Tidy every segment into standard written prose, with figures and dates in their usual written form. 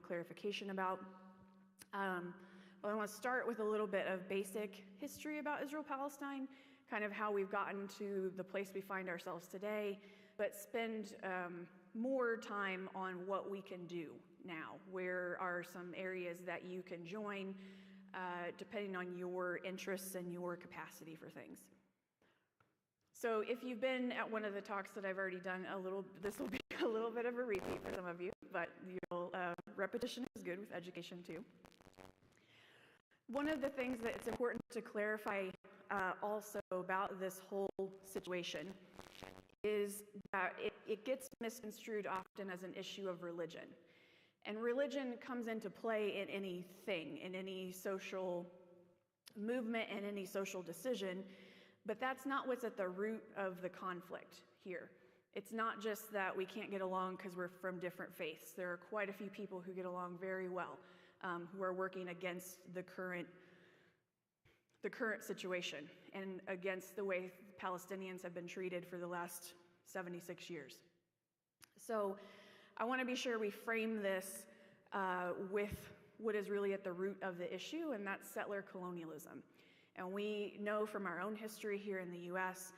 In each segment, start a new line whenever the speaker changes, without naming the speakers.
clarification about. But I want to start with a little bit of basic history about Israel-Palestine, kind of how we've gotten to the place we find ourselves today, but spend more time on what we can do now. Where are some areas that you can join, depending on your interests and your capacity for things. So if you've been at one of the talks that I've already done, this will be a little bit of a repeat for some of you, but repetition is good with education too. One of the things that it's important to clarify also about this whole situation is that it gets misconstrued often as an issue of religion. And religion comes into play in anything, in any social movement, and any social decision, but that's not what's at the root of the conflict here. It's not just that we can't get along because we're from different faiths. There are quite a few people who get along very well, who are working against the current situation and against the way Palestinians have been treated for the last 76 years. So I want to be sure we frame this with what is really at the root of the issue, and that's settler colonialism. And we know from our own history here in the U.S.,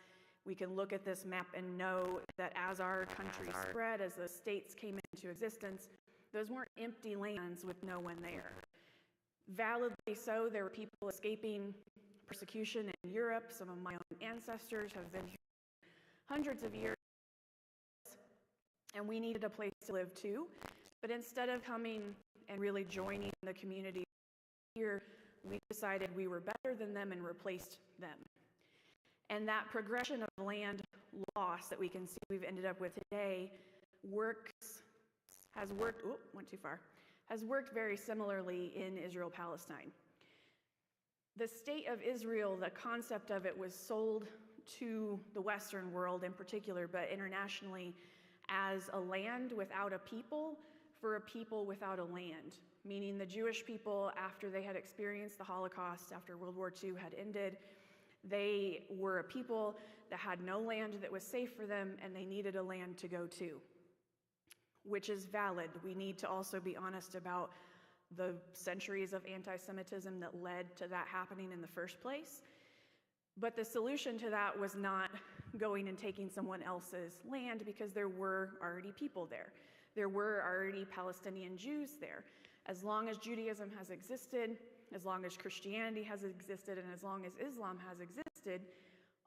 we can look at this map and know that as our country spread, as the states came into existence, those weren't empty lands with no one there. Validly so, there were people escaping persecution in Europe. Some of my own ancestors have been here hundreds of years, and we needed a place to live too. But instead of coming and really joining the community here, we decided we were better than them and replaced them. And that progression of land loss that we can see we've ended up with today has worked very similarly in Israel-Palestine. The state of Israel, the concept of it was sold to the Western world in particular, but internationally, as a land without a people for a people without a land. Meaning the Jewish people, after they had experienced the Holocaust, after World War II had ended, they were a people that had no land that was safe for them, and they needed a land to go to, which is valid. We need to also be honest about the centuries of anti-Semitism that led to that happening in the first place. But the solution to that was not going and taking someone else's land, because there were already people there. There were already Palestinian Jews there. As long as Judaism has existed, as long as Christianity has existed, and as long as Islam has existed,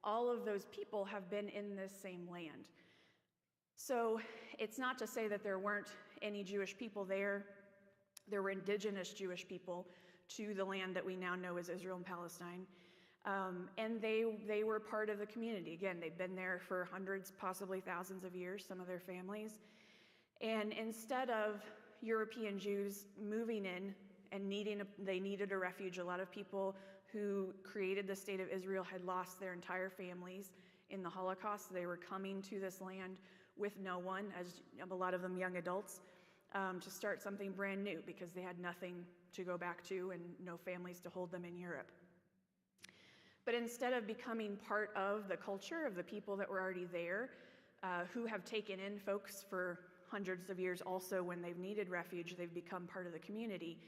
all of those people have been in this same land. So it's not to say that there weren't any Jewish people there. There were indigenous Jewish people to the land that we now know as Israel and Palestine. And they were part of the community. Again, they'd been there for hundreds, possibly thousands of years, some of their families. And instead of European Jews moving in and they needed a refuge, a lot of people who created the state of Israel had lost their entire families in the Holocaust. They were coming to this land with no one, as a lot of them young adults, to start something brand new because they had nothing to go back to and no families to hold them in Europe. But instead of becoming part of the culture of the people that were already there, who have taken in folks for hundreds of years also when they've needed refuge, they've become part of the community,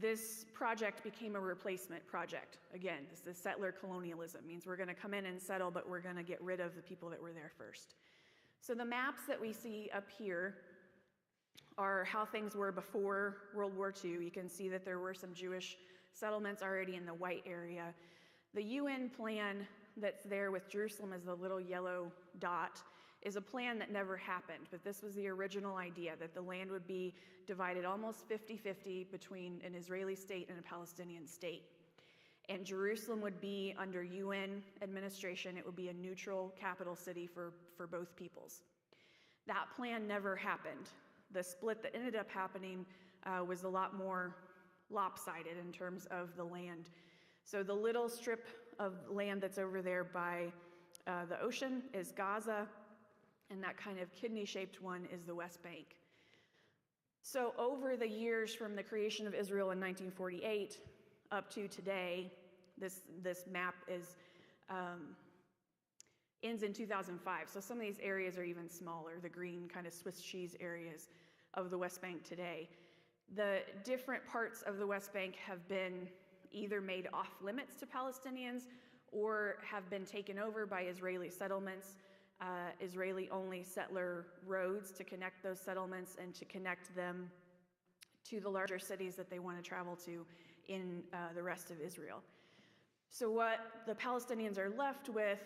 this project became a replacement project. Again, this is settler colonialism. It means we're going to come in and settle, but we're going to get rid of the people that were there first. So the maps that we see up here are how things were before World War II. You can see that there were some Jewish settlements already in the white area. The UN plan that's there with Jerusalem as the little yellow dot is a plan that never happened, but this was the original idea, that the land would be divided almost 50-50 between an Israeli state and a Palestinian state. And Jerusalem would be under UN administration. It would be a neutral capital city for both peoples. That plan never happened. The split that ended up happening was a lot more lopsided in terms of the land. So the little strip of land that's over there by the ocean is Gaza, and that kind of kidney-shaped one is the West Bank. So over the years from the creation of Israel in 1948 up to today, this map ends in 2005. So some of these areas are even smaller, the green kind of Swiss cheese areas of the West Bank today. The different parts of the West Bank have been either made off limits to Palestinians or have been taken over by Israeli settlements, Israeli-only settler roads to connect those settlements and to connect them to the larger cities that they want to travel to in the rest of Israel. So what the Palestinians are left with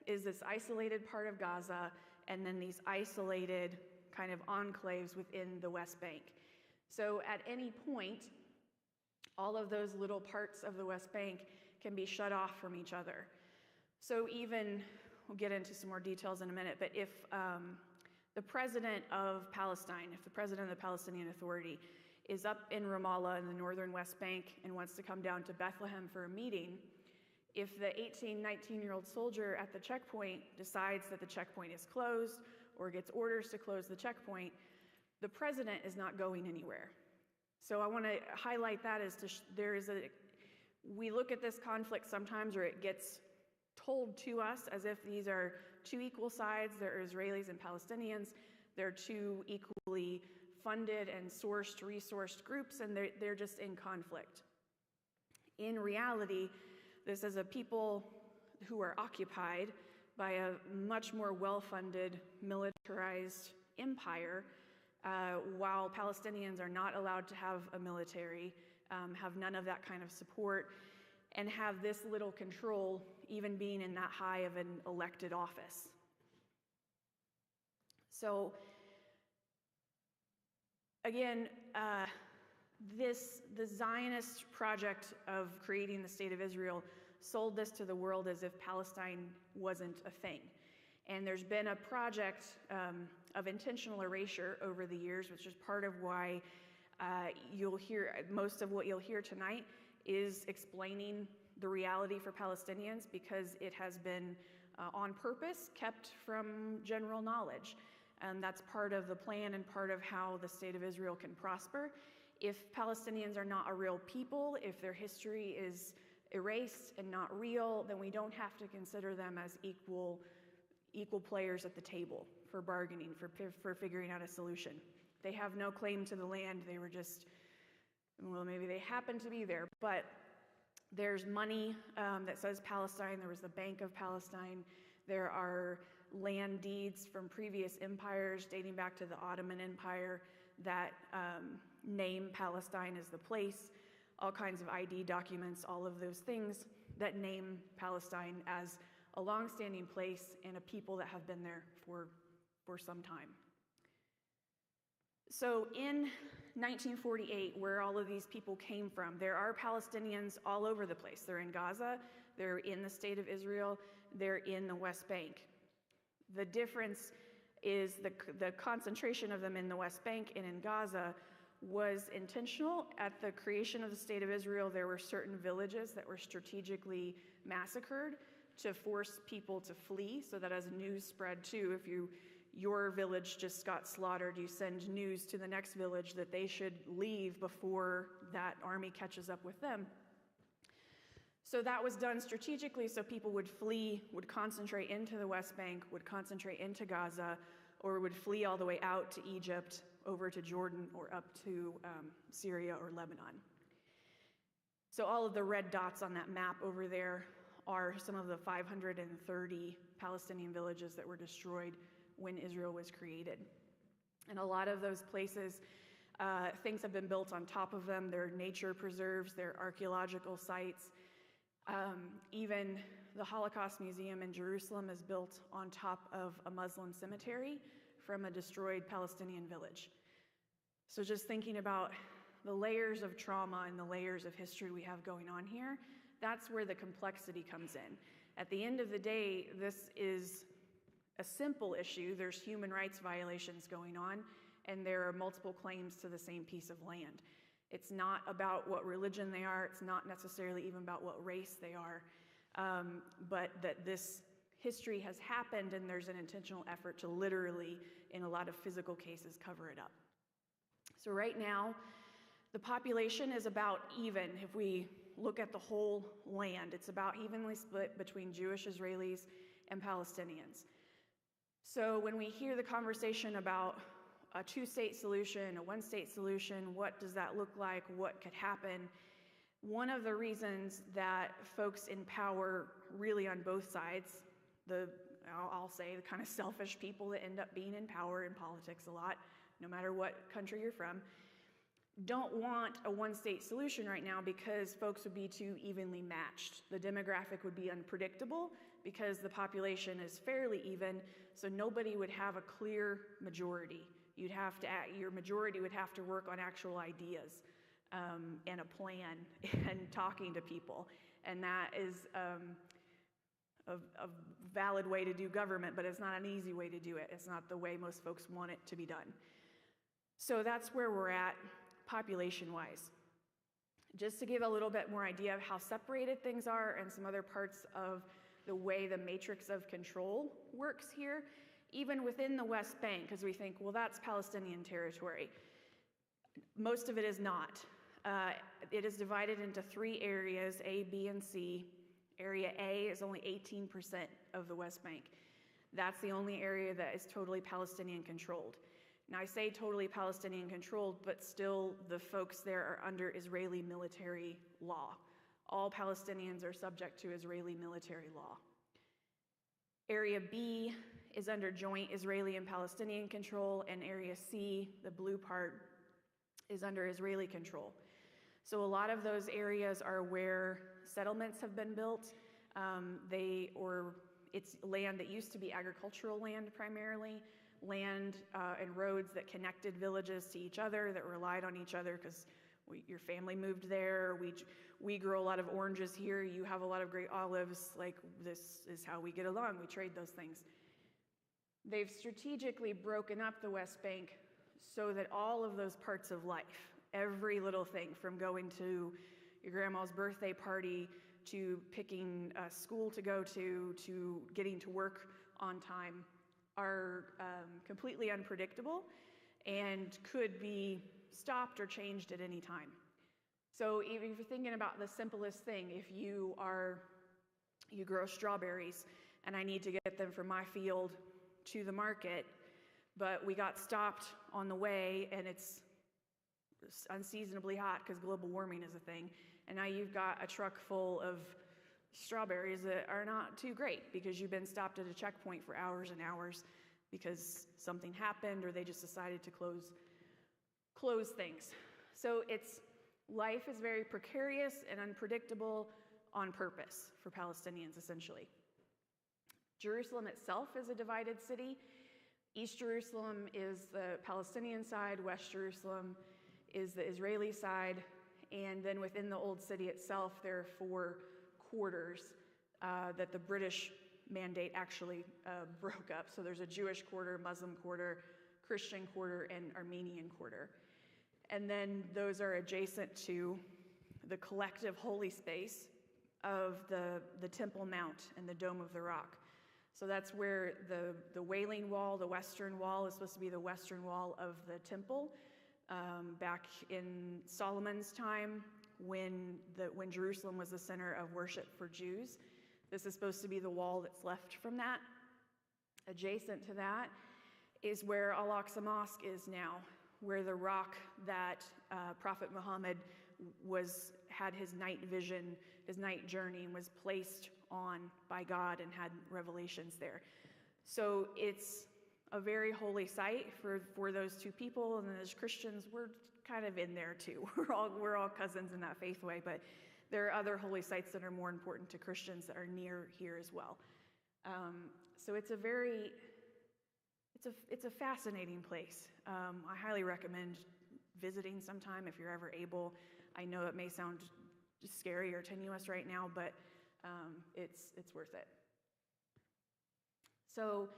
is this isolated part of Gaza and then these isolated kind of enclaves within the West Bank. So at any point, all of those little parts of the West Bank can be shut off from each other. So even, we'll get into some more details in a minute, but if the president of Palestine, if the president of the Palestinian Authority is up in Ramallah in the northern West Bank and wants to come down to Bethlehem for a meeting, if the 18, 19-year-old soldier at the checkpoint decides that the checkpoint is closed or gets orders to close the checkpoint, the president is not going anywhere. So I want to highlight that as we look at this conflict sometimes, or it gets told to us as if these are two equal sides. There are Israelis and Palestinians. They're two equally funded and resourced groups, and they're just in conflict. In reality, this is a people who are occupied by a much more well-funded, militarized empire, while Palestinians are not allowed to have a military, have none of that kind of support, and have this little control, even being in that high of an elected office. So, again, the Zionist project of creating the State of Israel sold this to the world as if Palestine wasn't a thing. And there's been a project of intentional erasure over the years, which is part of why you'll hear, most of what you'll hear tonight is explaining the reality for Palestinians, because it has been on purpose kept from general knowledge. And that's part of the plan and part of how the State of Israel can prosper. If Palestinians are not a real people, if their history is erased and not real, then we don't have to consider them as equal players at the table for bargaining, for figuring out a solution. They have no claim to the land. They were just, well, maybe they happened to be there, but there's money that says Palestine. There was the Bank of Palestine. There are land deeds from previous empires dating back to the Ottoman Empire that name Palestine as the place, all kinds of ID documents, all of those things that name Palestine as a long-standing place and a people that have been there for some time. So in 1948, where all of these people came from, there are Palestinians all over the place. They're in Gaza, they're in the State of Israel, they're in the West Bank. The difference is the concentration of them in the West Bank and in Gaza was intentional. At the creation of the State of Israel, there were certain villages that were strategically massacred to force people to flee, so that as news spread too, if your village just got slaughtered, you send news to the next village that they should leave before that army catches up with them. So that was done strategically so people would flee, would concentrate into the West Bank, would concentrate into Gaza, or would flee all the way out to Egypt, over to Jordan, or up to Syria or Lebanon. So all of the red dots on that map over there are some of the 530 Palestinian villages that were destroyed when Israel was created. And a lot of those places, things have been built on top of them. They're nature preserves, they're archaeological sites. Even the Holocaust Museum in Jerusalem is built on top of a Muslim cemetery from a destroyed Palestinian village. So just thinking about the layers of trauma and the layers of history we have going on here, that's where the complexity comes in. At the end of the day, this is a simple issue. There's human rights violations going on, and there are multiple claims to the same piece of land. It's not about what religion they are. It's not necessarily even about what race they are, but that this history has happened, and there's an intentional effort to literally, in a lot of physical cases, cover it up. So right now, the population is about even. If we look at the whole land, it's about evenly split between Jewish Israelis and Palestinians. So when we hear the conversation about a two-state solution, a one-state solution. What does that look like? What could happen? One of the reasons that folks in power, really on both sides, I'll say the kind of selfish people that end up being in power in politics a lot, no matter what country you're from, don't want a one-state solution right now because folks would be too evenly matched. The demographic would be unpredictable because the population is fairly even, so nobody would have a clear majority. Your majority would have to work on actual ideas and a plan and talking to people, and that is a valid way to do government, but it's not an easy way to do it. It's not the way most folks want it to be done. So that's where we're at population-wise. Just to give a little bit more idea of how separated things are and some other parts of the way the matrix of control works here, even within the West Bank, because we think, well, that's Palestinian territory. Most of it is not. It is divided into 3 areas, A, B, and C. Area A is only 18% of the West Bank. That's the only area that is totally Palestinian controlled. Now, I say totally Palestinian controlled, but still the folks there are under Israeli military law. All Palestinians are subject to Israeli military law. Area B is under joint Israeli and Palestinian control, and Area C, the blue part, is under Israeli control. So a lot of those areas are where settlements have been built. It's land that used to be agricultural land primarily, land and roads that connected villages to each other, that relied on each other because your family moved there. We grow a lot of oranges here. You have a lot of great olives. Like, this is how we get along. We trade those things. They've strategically broken up the West Bank so that all of those parts of life, every little thing from going to your grandma's birthday party to picking a school to go to getting to work on time, are completely unpredictable and could be stopped or changed at any time. So even if you're thinking about the simplest thing, if you grow strawberries and I need to get them from my field to the market, but we got stopped on the way and it's unseasonably hot because global warming is a thing, and now you've got a truck full of strawberries that are not too great because you've been stopped at a checkpoint for hours and hours because something happened or they just decided to close things. So life is very precarious and unpredictable on purpose for Palestinians, essentially. Jerusalem itself is a divided city. East Jerusalem is the Palestinian side, West Jerusalem is the Israeli side, and then within the Old City itself, there are 4 quarters that the British mandate actually broke up. So there's a Jewish quarter, Muslim quarter, Christian quarter, and Armenian quarter. And then those are adjacent to the collective holy space of the Temple Mount and the Dome of the Rock. So that's where the Wailing Wall, the Western Wall, is supposed to be the Western Wall of the temple. Back in Solomon's time, when Jerusalem was the center of worship for Jews, this is supposed to be the wall that's left from that. Adjacent to that is where Al-Aqsa Mosque is now, where the rock that Prophet Muhammad had his night vision, his night journey, and was placed on by God and had revelations there. So it's a very holy site for those two people, and as Christians, we're kind of in there too. We're all cousins in that faith way, but there are other holy sites that are more important to Christians that are near here as well. So it's a fascinating place. I highly recommend visiting sometime if you're ever able. I know it may sound scary or tenuous right now, but it's worth it. So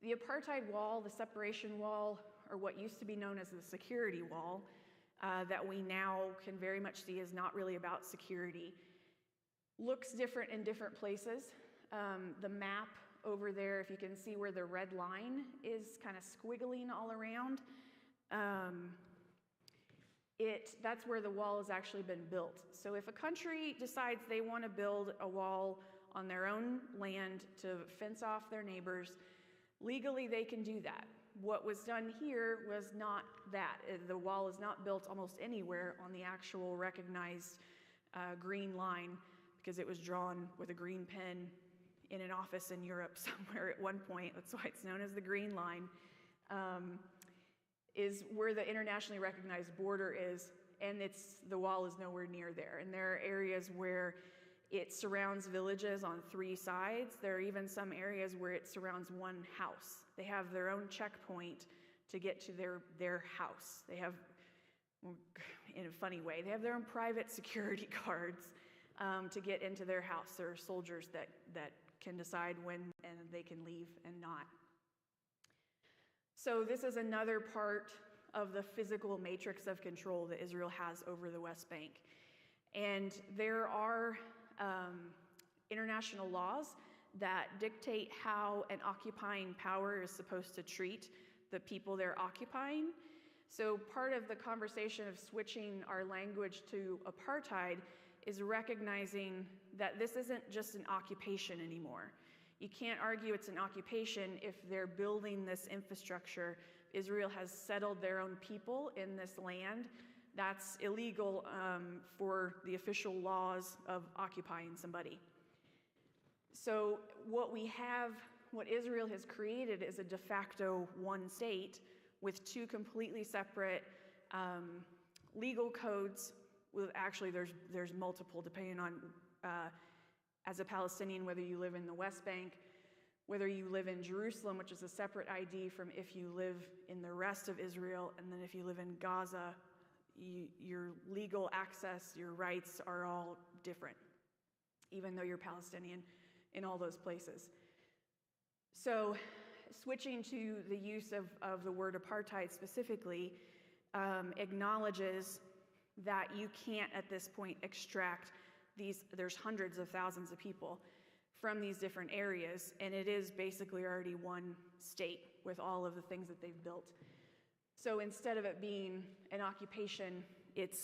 the apartheid wall, the separation wall, or what used to be known as the security wall, that we now can very much see is not really about security, looks different in different places. The map over there, if you can see where the red line is kind of squiggling all around, that's where the wall has actually been built. So if a country decides they want to build a wall on their own land to fence off their neighbors, legally they can do that. what was done here was not that. The wall is not built almost anywhere on the actual recognized green line, because it was drawn with a green pen in an office in Europe somewhere at one point. That's why it's known as the Green Line, is where the internationally recognized border is, and the wall is nowhere near there. And there are areas where it surrounds villages on 3 sides. There are even some areas where it surrounds one house. They have their own checkpoint to get to their house. They have, in a funny way, they have their own private security guards to get into their house. There are soldiers that can decide when and they can leave and not. So this is another part of the physical matrix of control that Israel has over the West Bank. And there are international laws that dictate how an occupying power is supposed to treat the people they're occupying. So part of the conversation of switching our language to apartheid is recognizing that this isn't just an occupation anymore. You can't argue it's an occupation if they're building this infrastructure. Israel has settled their own people in this land. That's illegal for the official laws of occupying somebody. So what Israel has created is a de facto one state with 2 completely separate legal codes. Well, actually, there's multiple, depending on, as a Palestinian, whether you live in the West Bank, whether you live in Jerusalem, which is a separate ID from if you live in the rest of Israel, and then if you live in Gaza, your legal access, your rights are all different, even though you're Palestinian in all those places. So switching to the use of the word apartheid specifically acknowledges that you can't at this point extract there's hundreds of thousands of people from these different areas, and it is basically already one state with all of the things that they've built. So instead of it being an occupation, it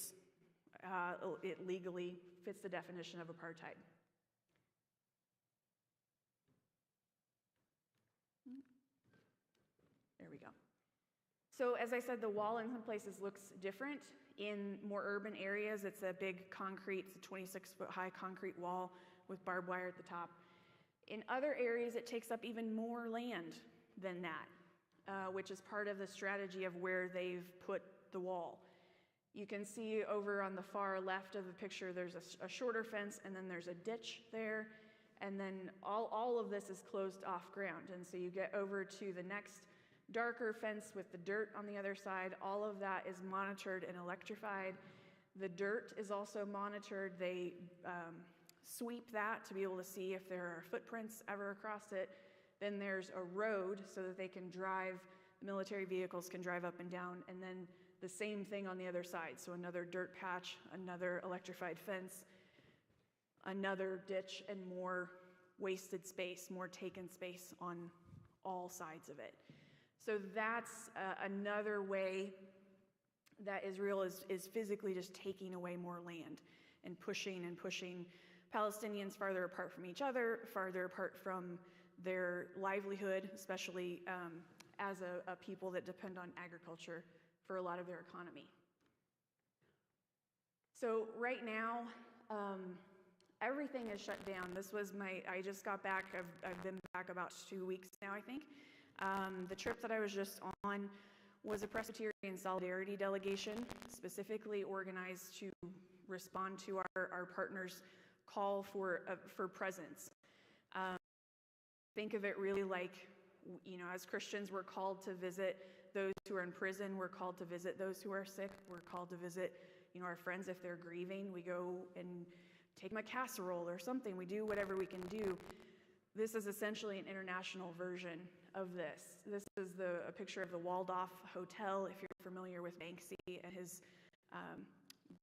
legally fits the definition of apartheid. There we go. So as I said, the wall in some places looks different. In more urban areas, it's a big concrete, it's a 26-foot high concrete wall with barbed wire at the top. In other areas, it takes up even more land than that, which is part of the strategy of where they've put the wall. You can see over on the far left of the picture, there's a shorter fence, and then there's a ditch there, and then all of this is closed off ground. And so you get over to the next darker fence with the dirt on the other side. All of that is monitored and electrified. The dirt is also monitored. They sweep that to be able to see if there are footprints ever across it. Then there's a road so that they can drive, military vehicles can drive up and down, and then the same thing on the other side. So another dirt patch, another electrified fence, another ditch, and more wasted space, more taken space on all sides of it. So that's another way that Israel is physically just taking away more land and pushing Palestinians farther apart from each other, farther apart from their livelihood, especially as a people that depend on agriculture for a lot of their economy. So right now, everything is shut down. I just got back, I've been back about 2 weeks now, I think. The trip that I was just on was a Presbyterian Solidarity delegation, specifically organized to respond to our partners' call for presence. Think of it really like, as Christians, we're called to visit those who are in prison, we're called to visit those who are sick, we're called to visit, our friends if they're grieving. We go and take them a casserole or something. We do whatever we can do. This is essentially an international version of this. This is a picture of the Waldorf Hotel, if you're familiar with Banksy and his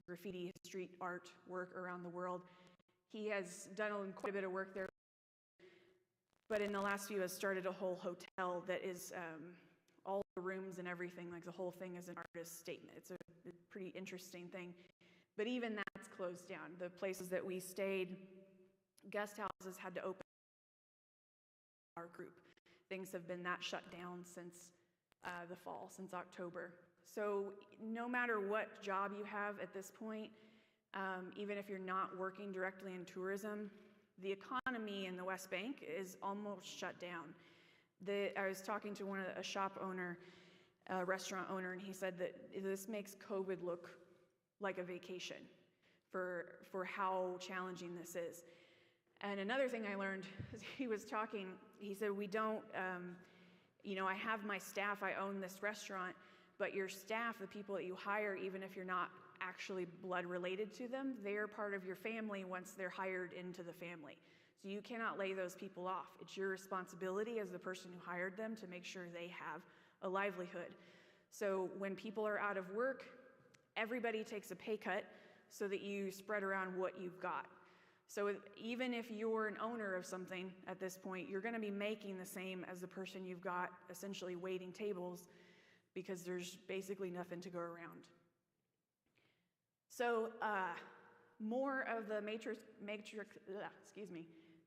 graffiti street art work around the world. He has done quite a bit of work there, but in the last few has started a whole hotel that is all the rooms and everything, like the whole thing is an artist's statement. It's a pretty interesting thing. But even that's closed down. The places that we stayed, guest houses had to open our group. Things have been that shut down since the fall, since October. So no matter what job you have at this point, even if you're not working directly in tourism, the economy in the West Bank is almost shut down. I was talking to a shop owner, a restaurant owner, and he said that this makes COVID look like a vacation for how challenging this is. And another thing I learned, he was talking, he said, we don't, I have my staff, I own this restaurant, but your staff, the people that you hire, even if you're not actually blood related to them, they're part of your family once they're hired into the family. So you cannot lay those people off. It's your responsibility as the person who hired them to make sure they have a livelihood. So when people are out of work, everybody takes a pay cut so that you spread around what you've got. So even if you're an owner of something at this point, you're going to be making the same as the person you've got essentially waiting tables, because there's basically nothing to go around. So more of the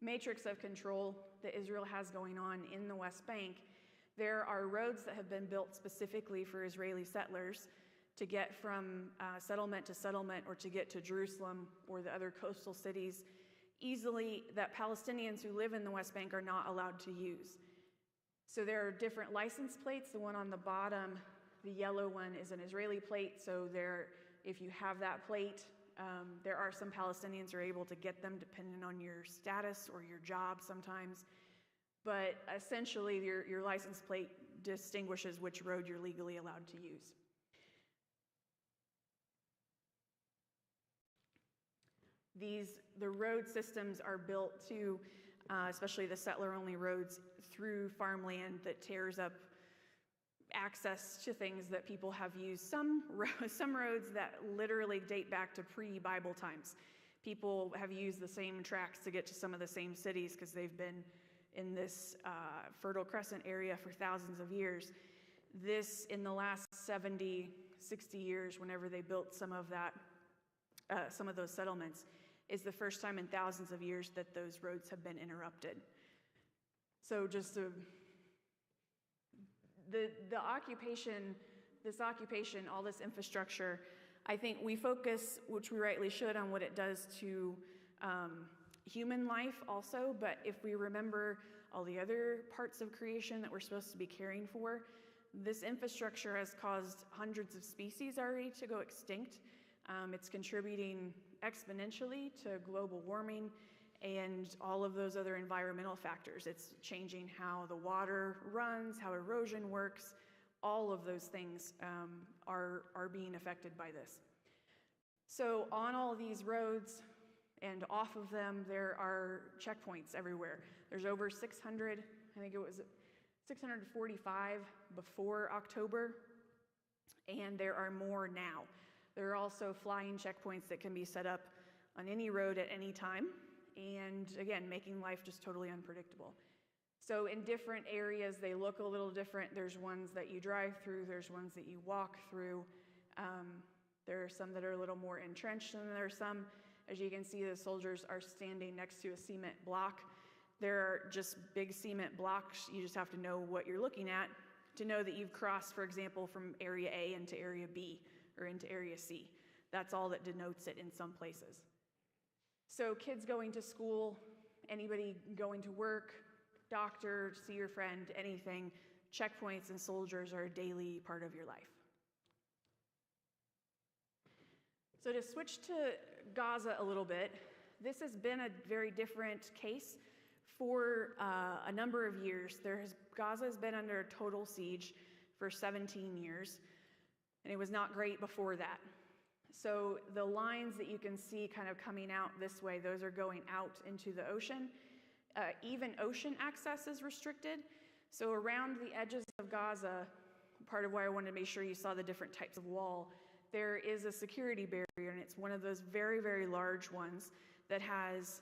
matrix of control that Israel has going on in the West Bank. There are roads that have been built specifically for Israeli settlers to get from settlement to settlement, or to get to Jerusalem or the other coastal cities easily, that Palestinians who live in the West Bank are not allowed to use. So there are different license plates. The one on the bottom, the yellow one, is an Israeli plate. So if you have that plate, there are some Palestinians who are able to get them depending on your status or your job sometimes. But essentially, your license plate distinguishes which road you're legally allowed to use. The road systems are built to, especially the settler-only roads, through farmland that tears up access to things that people have used. Some roads that literally date back to pre-Bible times. People have used the same tracks to get to some of the same cities because they've been in this Fertile Crescent area for thousands of years. This, in the last 70, 60 years, whenever they built some of those settlements, is the first time in thousands of years that those roads have been interrupted. So just the occupation, all this infrastructure, I think we focus, which we rightly should, on what it does to human life also, but if we remember all the other parts of creation that we're supposed to be caring for, this infrastructure has caused hundreds of species already to go extinct. It's contributing exponentially to global warming and all of those other environmental factors. It's changing how the water runs, how erosion works. All of those things are being affected by this. So on all these roads and off of them, there are checkpoints everywhere. There's over 600, I think it was 645 before October, and there are more now. There are also flying checkpoints that can be set up on any road at any time, and again, making life just totally unpredictable. So in different areas, they look a little different. There's ones that you drive through, there's ones that you walk through. There are some that are a little more entrenched, and there are some, as you can see, the soldiers are standing next to a cement block. There are just big cement blocks. You just have to know what you're looking at to know that you've crossed, for example, from area A into area B or into area C. That's all that denotes it in some places. So kids going to school, anybody going to work, doctor, see your friend, anything, checkpoints and soldiers are a daily part of your life. So to switch to Gaza a little bit, this has been a very different case for a number of years. Gaza has been under total siege for 17 years, and it was not great before that. So the lines that you can see kind of coming out this way, those are going out into the ocean. Even ocean access is restricted. So around the edges of Gaza, part of why I wanted to make sure you saw the different types of wall, there is a security barrier, and it's one of those very, very large ones that has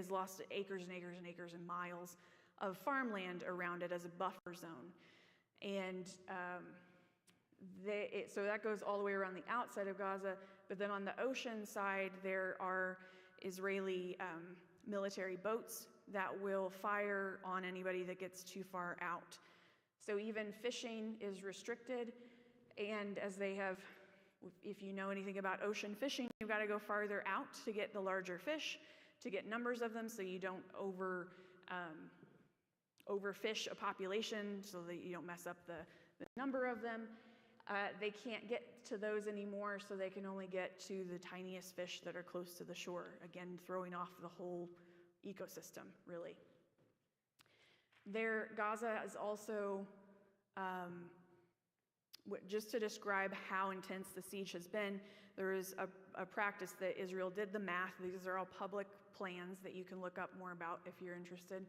lost acres and acres and acres and miles of farmland around it as a buffer zone. And so that goes all the way around the outside of Gaza, but then on the ocean side, there are Israeli military boats that will fire on anybody that gets too far out. So even fishing is restricted, and as they have, if you know anything about ocean fishing, you've got to go farther out to get the larger fish, to get numbers of them so you don't overfish a population, so that you don't mess up the number of them. They can't get to those anymore, so they can only get to the tiniest fish that are close to the shore, again, throwing off the whole ecosystem, really. Gaza is also, just to describe how intense the siege has been, there is a practice that Israel did the math. These are all public plans that you can look up more about if you're interested.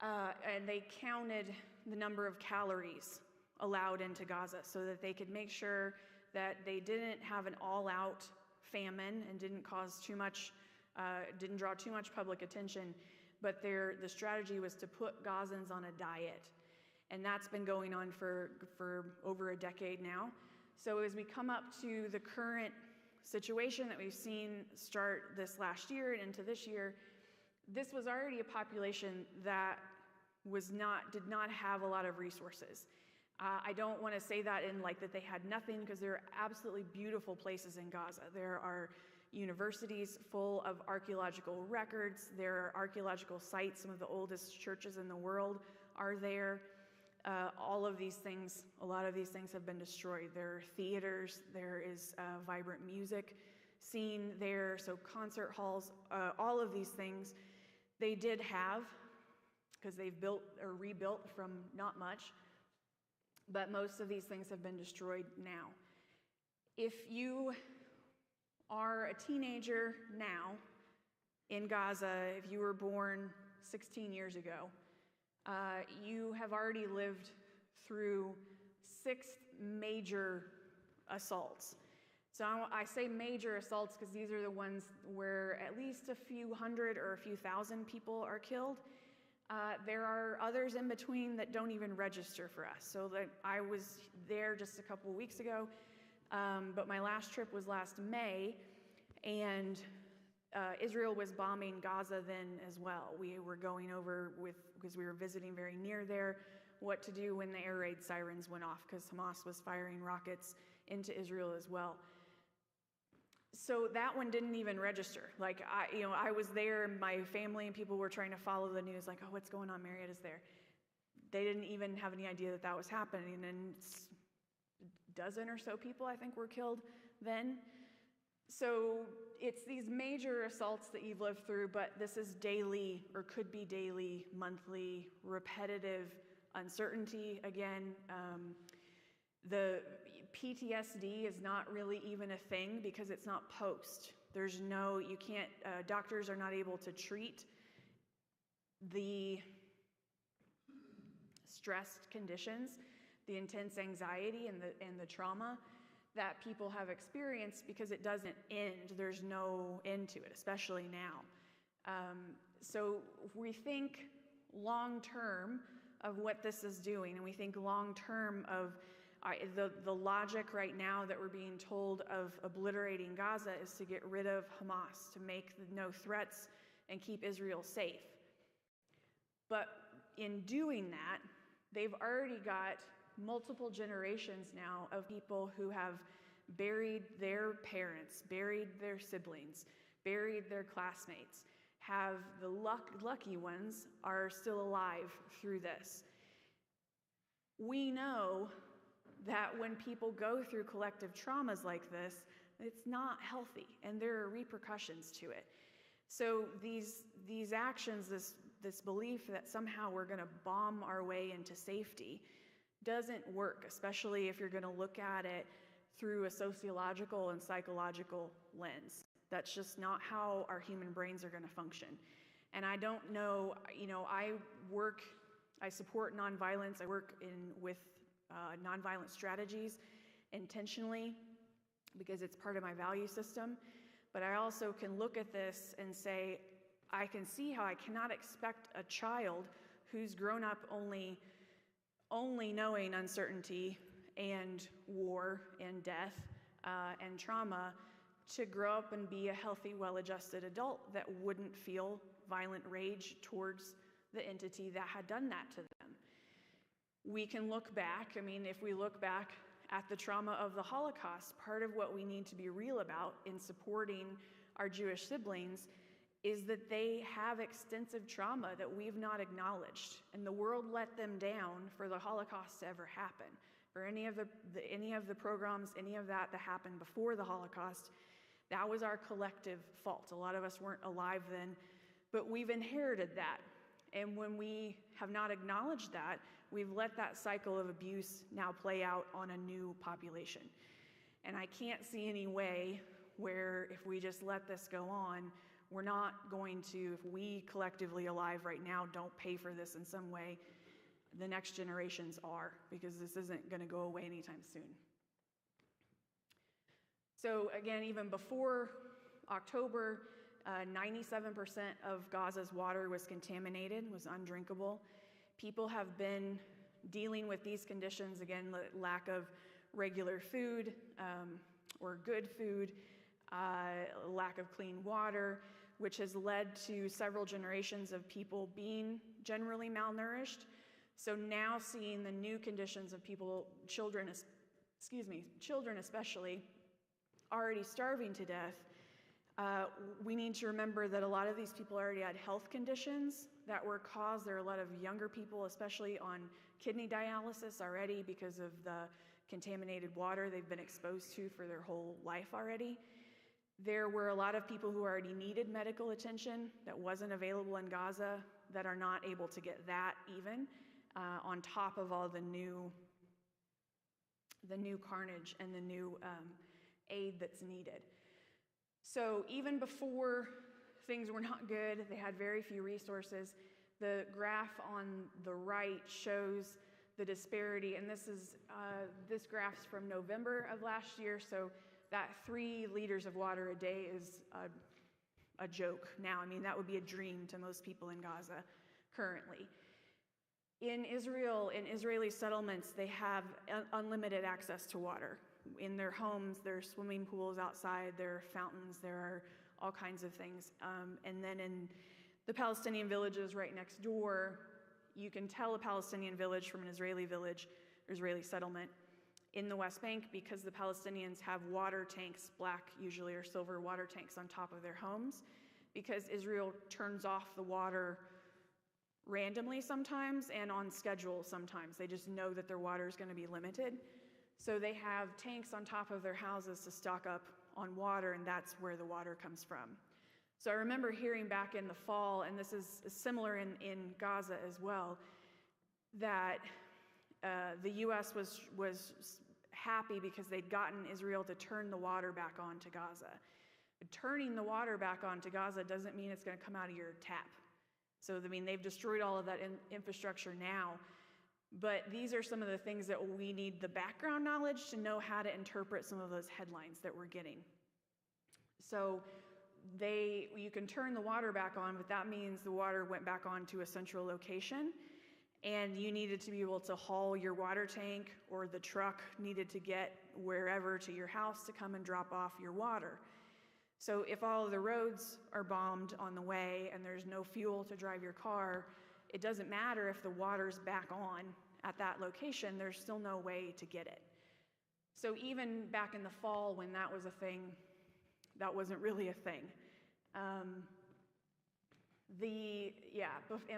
And they counted the number of calories allowed into Gaza so that they could make sure that they didn't have an all-out famine and didn't cause too much, didn't draw too much public attention. But the strategy was to put Gazans on a diet. And that's been going on for over a decade now. So as we come up to the current situation that we've seen start this last year and into this year, this was already a population that did not have a lot of resources. I don't want to say that in like that they had nothing, because there are absolutely beautiful places in Gaza. There are universities full of archaeological records. There are archaeological sites. Some of the oldest churches in the world are there. All of these things, a lot of these things have been destroyed. There are theaters. There is vibrant music scene there. So concert halls, all of these things they did have, because they've built or rebuilt from not much. But most of these things have been destroyed now. If you are a teenager now in Gaza, if you were born 16 years ago, you have already lived through 6 major assaults. So I say major assaults because these are the ones where at least a few hundred or a few thousand people are killed. There are others in between that don't even register for us. So I was there just a couple of weeks ago, but my last trip was last May, and Israel was bombing Gaza then as well. We were going over because we were visiting very near there, what to do when the air raid sirens went off, because Hamas was firing rockets into Israel as well. So that one didn't even register. Like, I was there, and my family and people were trying to follow the news, like, oh, what's going on? Marietta's there. They didn't even have any idea that that was happening, and a dozen or so people, I think, were killed then. So it's these major assaults that you've lived through, but this is daily, or could be daily, monthly, repetitive uncertainty. Again, the PTSD is not really even a thing because it's not post. You can't, doctors are not able to treat the stressed conditions, the intense anxiety and the trauma that people have experienced, because it doesn't end. There's no end to it, especially now. So we think long term of what this is doing, and we think long term of the logic right now that we're being told of obliterating Gaza is to get rid of Hamas, to make no threats and keep Israel safe. But in doing that, they've already got multiple generations now of people who have buried their parents, buried their siblings, buried their classmates, have the lucky ones are still alive through this. We know that when people go through collective traumas like this, it's not healthy, and there are repercussions to it. So these actions, this belief that somehow we're going to bomb our way into safety doesn't work, especially if you're going to look at it through a sociological and psychological lens. That's just not how our human brains are going to function. And I don't know, I support nonviolence. I work with nonviolent strategies intentionally because it's part of my value system. But I also can look at this and say, I can see how I cannot expect a child who's grown up only knowing uncertainty and war and death and trauma to grow up and be a healthy, well-adjusted adult that wouldn't feel violent rage towards the entity that had done that to them. We can look back. I mean, if we look back at the trauma of the Holocaust, part of what we need to be real about in supporting our Jewish siblings is that they have extensive trauma that we've not acknowledged, and the world let them down for the Holocaust to ever happen. For any of the pogroms, any of that happened before the Holocaust, that was our collective fault. A lot of us weren't alive then, but we've inherited that. And when we have not acknowledged that, we've let that cycle of abuse now play out on a new population. And I can't see any way where if we just let this go on, we're not going to, if we collectively alive right now don't pay for this in some way, the next generations are, because this isn't going to go away anytime soon. So again, even before October, 97% of Gaza's water was contaminated, was undrinkable. People have been dealing with these conditions, again, lack of regular food or good food, lack of clean water, which has led to several generations of people being generally malnourished. So now seeing the new conditions of people, children especially, already starving to death, we need to remember that a lot of these people already had health conditions that were caused. There are a lot of younger people, especially on kidney dialysis already because of the contaminated water they've been exposed to for their whole life already. There were a lot of people who already needed medical attention that wasn't available in Gaza that are not able to get that even, on top of all the new carnage and the new aid that's needed. So even before things were not good, they had very few resources. The graph on the right shows the disparity, and this graph's from November of last year, so that 3 liters of water a day is a joke now. I mean, that would be a dream to most people in Gaza currently. In Israel, in Israeli settlements, they have unlimited access to water. In their homes, there are swimming pools outside, there are fountains, there are all kinds of things. And then in the Palestinian villages right next door, you can tell a Palestinian village from an Israeli village, Israeli settlement in the West Bank, because the Palestinians have water tanks, black usually or silver water tanks on top of their homes, because Israel turns off the water randomly sometimes and on schedule sometimes. They just know that their water is going to be limited. So they have tanks on top of their houses to stock up on water, and that's where the water comes from. So I remember hearing back in the fall, and this is similar in Gaza as well, that the U.S. was happy because they'd gotten Israel to turn the water back on to Gaza. But turning the water back on to Gaza doesn't mean it's going to come out of your tap. So, I mean, they've destroyed all of that infrastructure now. But these are some of the things that we need the background knowledge to know how to interpret some of those headlines that we're getting. So you can turn the water back on, but that means the water went back on to a central location, and you needed to be able to haul your water tank, or the truck needed to get wherever to your house to come and drop off your water. So if all of the roads are bombed on the way and there's no fuel to drive your car, it doesn't matter if the water's back on at that location, there's still no way to get it. So even back in the fall when that was a thing, that wasn't really a thing. And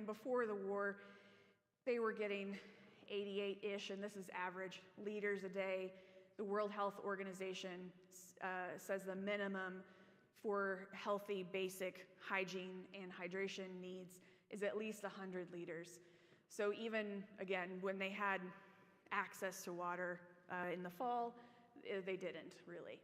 before the war, they were getting 88-ish, and this is average, liters a day. The World Health Organization says the minimum for healthy basic hygiene and hydration needs is at least 100 liters. So even, again, when they had access to water in the fall, they didn't really.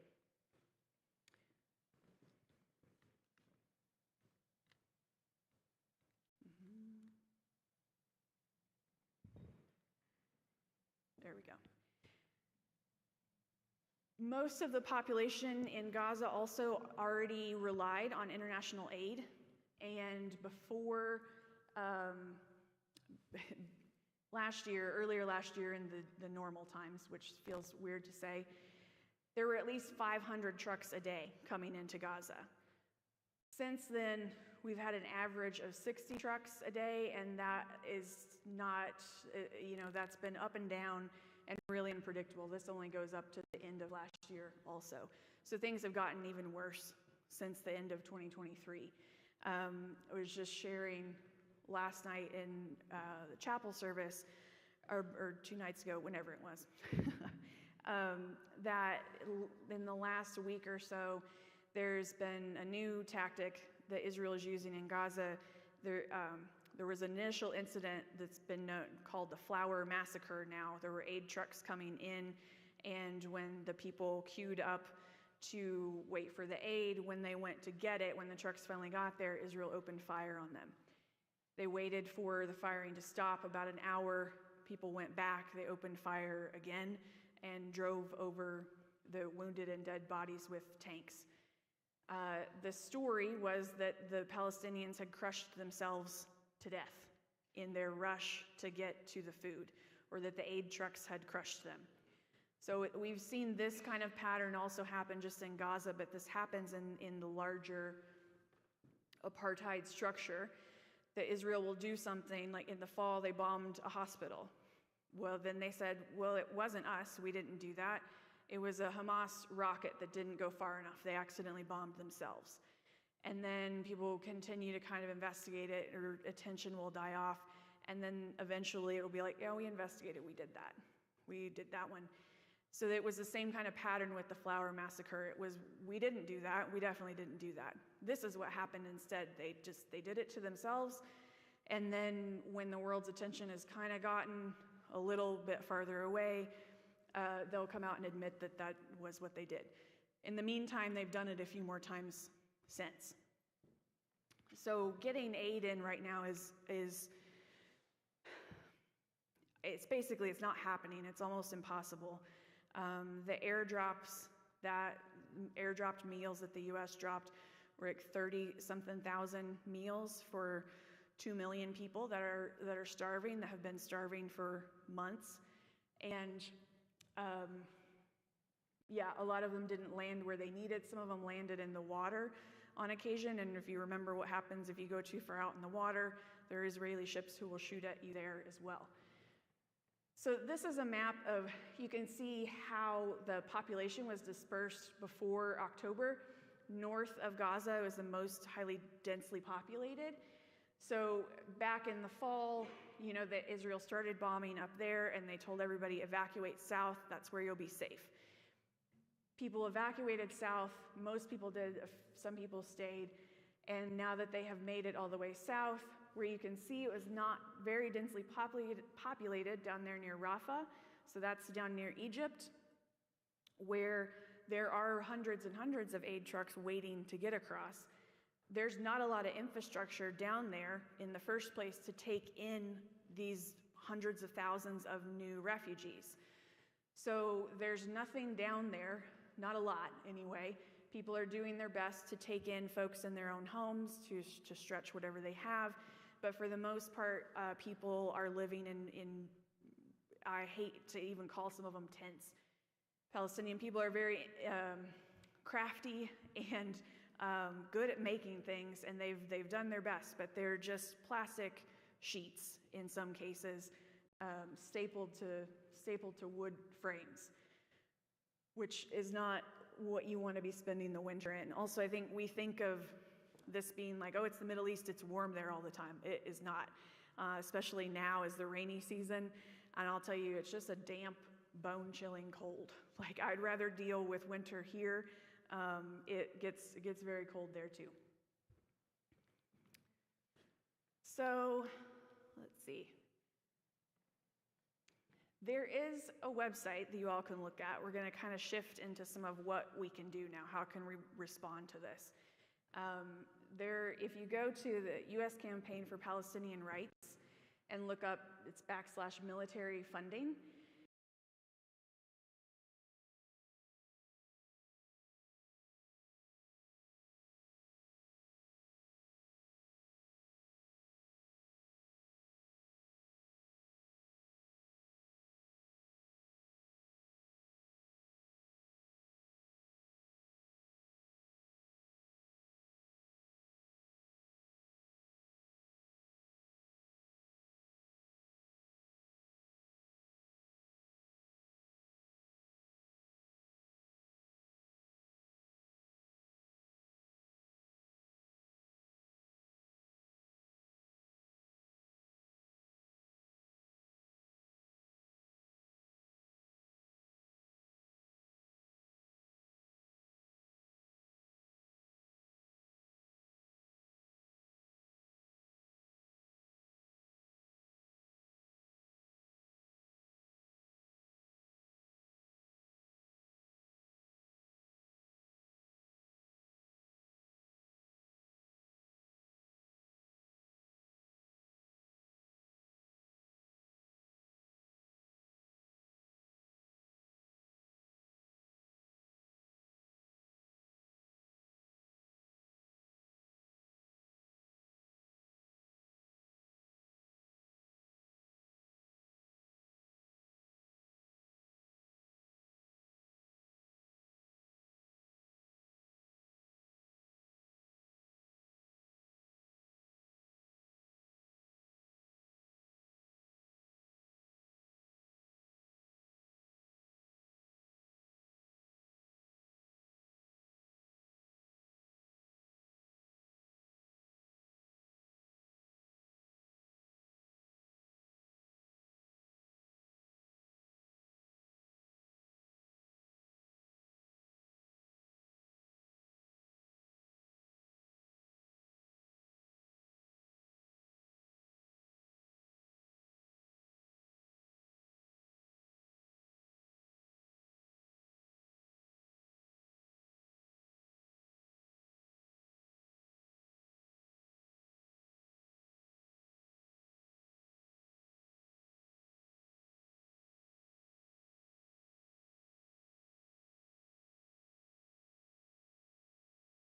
There we go. Most of the population in Gaza also already relied on international aid, and before earlier last year in the normal times, which feels weird to say, there were at least 500 trucks a day coming into Gaza. Since then, we've had an average of 60 trucks a day, and that is not, that's been up and down and really unpredictable. This only goes up to the end of last year also. So things have gotten even worse since the end of 2023. I was just sharing last night in the chapel service, or 2 nights ago, whenever it was, that in the last week or so, there's been a new tactic that Israel is using in Gaza. There was an initial incident that's been called the Flower Massacre now. There were aid trucks coming in, and when the people queued up to wait for the aid, when they went to get it, when the trucks finally got there, Israel opened fire on them. They waited for the firing to stop. About an hour, people went back, they opened fire again, and drove over the wounded and dead bodies with tanks. The story was that the Palestinians had crushed themselves to death in their rush to get to the food, or that the aid trucks had crushed them. So we've seen this kind of pattern also happen just in Gaza, but this happens in the larger apartheid structure, that Israel will do something, like in the fall they bombed a hospital. Well, then they said, well, it wasn't us, we didn't do that. It was a Hamas rocket that didn't go far enough. They accidentally bombed themselves. And then people continue to kind of investigate it, or attention will die off. And then eventually it will be like, yeah, we investigated, we did that. We did that one. So it was the same kind of pattern with the Flower Massacre. It was, we didn't do that, we definitely didn't do that. This is what happened instead. They did it to themselves. And then when the world's attention has kind of gotten a little bit farther away, they'll come out and admit that that was what they did. In the meantime, they've done it a few more times since. So getting aid in right now is it's basically, it's not happening. It's almost impossible. The airdropped meals that the U.S. dropped were like 30-something thousand meals for 2 million people that are starving, that have been starving for months. And a lot of them didn't land where they needed. Some of them landed in the water on occasion, and if you remember what happens if you go too far out in the water, there are Israeli ships who will shoot at you there as well. So this is a map of, you can see how the population was dispersed before October. North of Gaza was the most highly densely populated. So back in the fall, that Israel started bombing up there, and they told everybody, evacuate south, that's where you'll be safe. People evacuated south, most people did, some people stayed, and now that they have made it all the way south, where you can see it was not very densely populated down there near Rafah, so that's down near Egypt, where there are hundreds and hundreds of aid trucks waiting to get across. There's not a lot of infrastructure down there in the first place to take in these hundreds of thousands of new refugees. So there's nothing down there, not a lot anyway. People are doing their best to take in folks in their own homes, to stretch whatever they have, but for the most part, people are living in I hate to even call some of them tents. Palestinian people are very crafty and good at making things, and they've done their best, but they're just plastic sheets in some cases, stapled to wood frames, which is not what you want to be spending the winter in. Also, I think we think of this being like, oh, it's the Middle East, it's warm there all the time. It is not, especially now is the rainy season, and I'll tell you, it's just a damp, bone-chilling cold. Like, I'd rather deal with winter here. It gets very cold there too. So, let's see. There is a website that you all can look at. We're going to kind of shift into some of what we can do now. How can we respond to this? If you go to the U.S. Campaign for Palestinian Rights and look up, it's /military funding,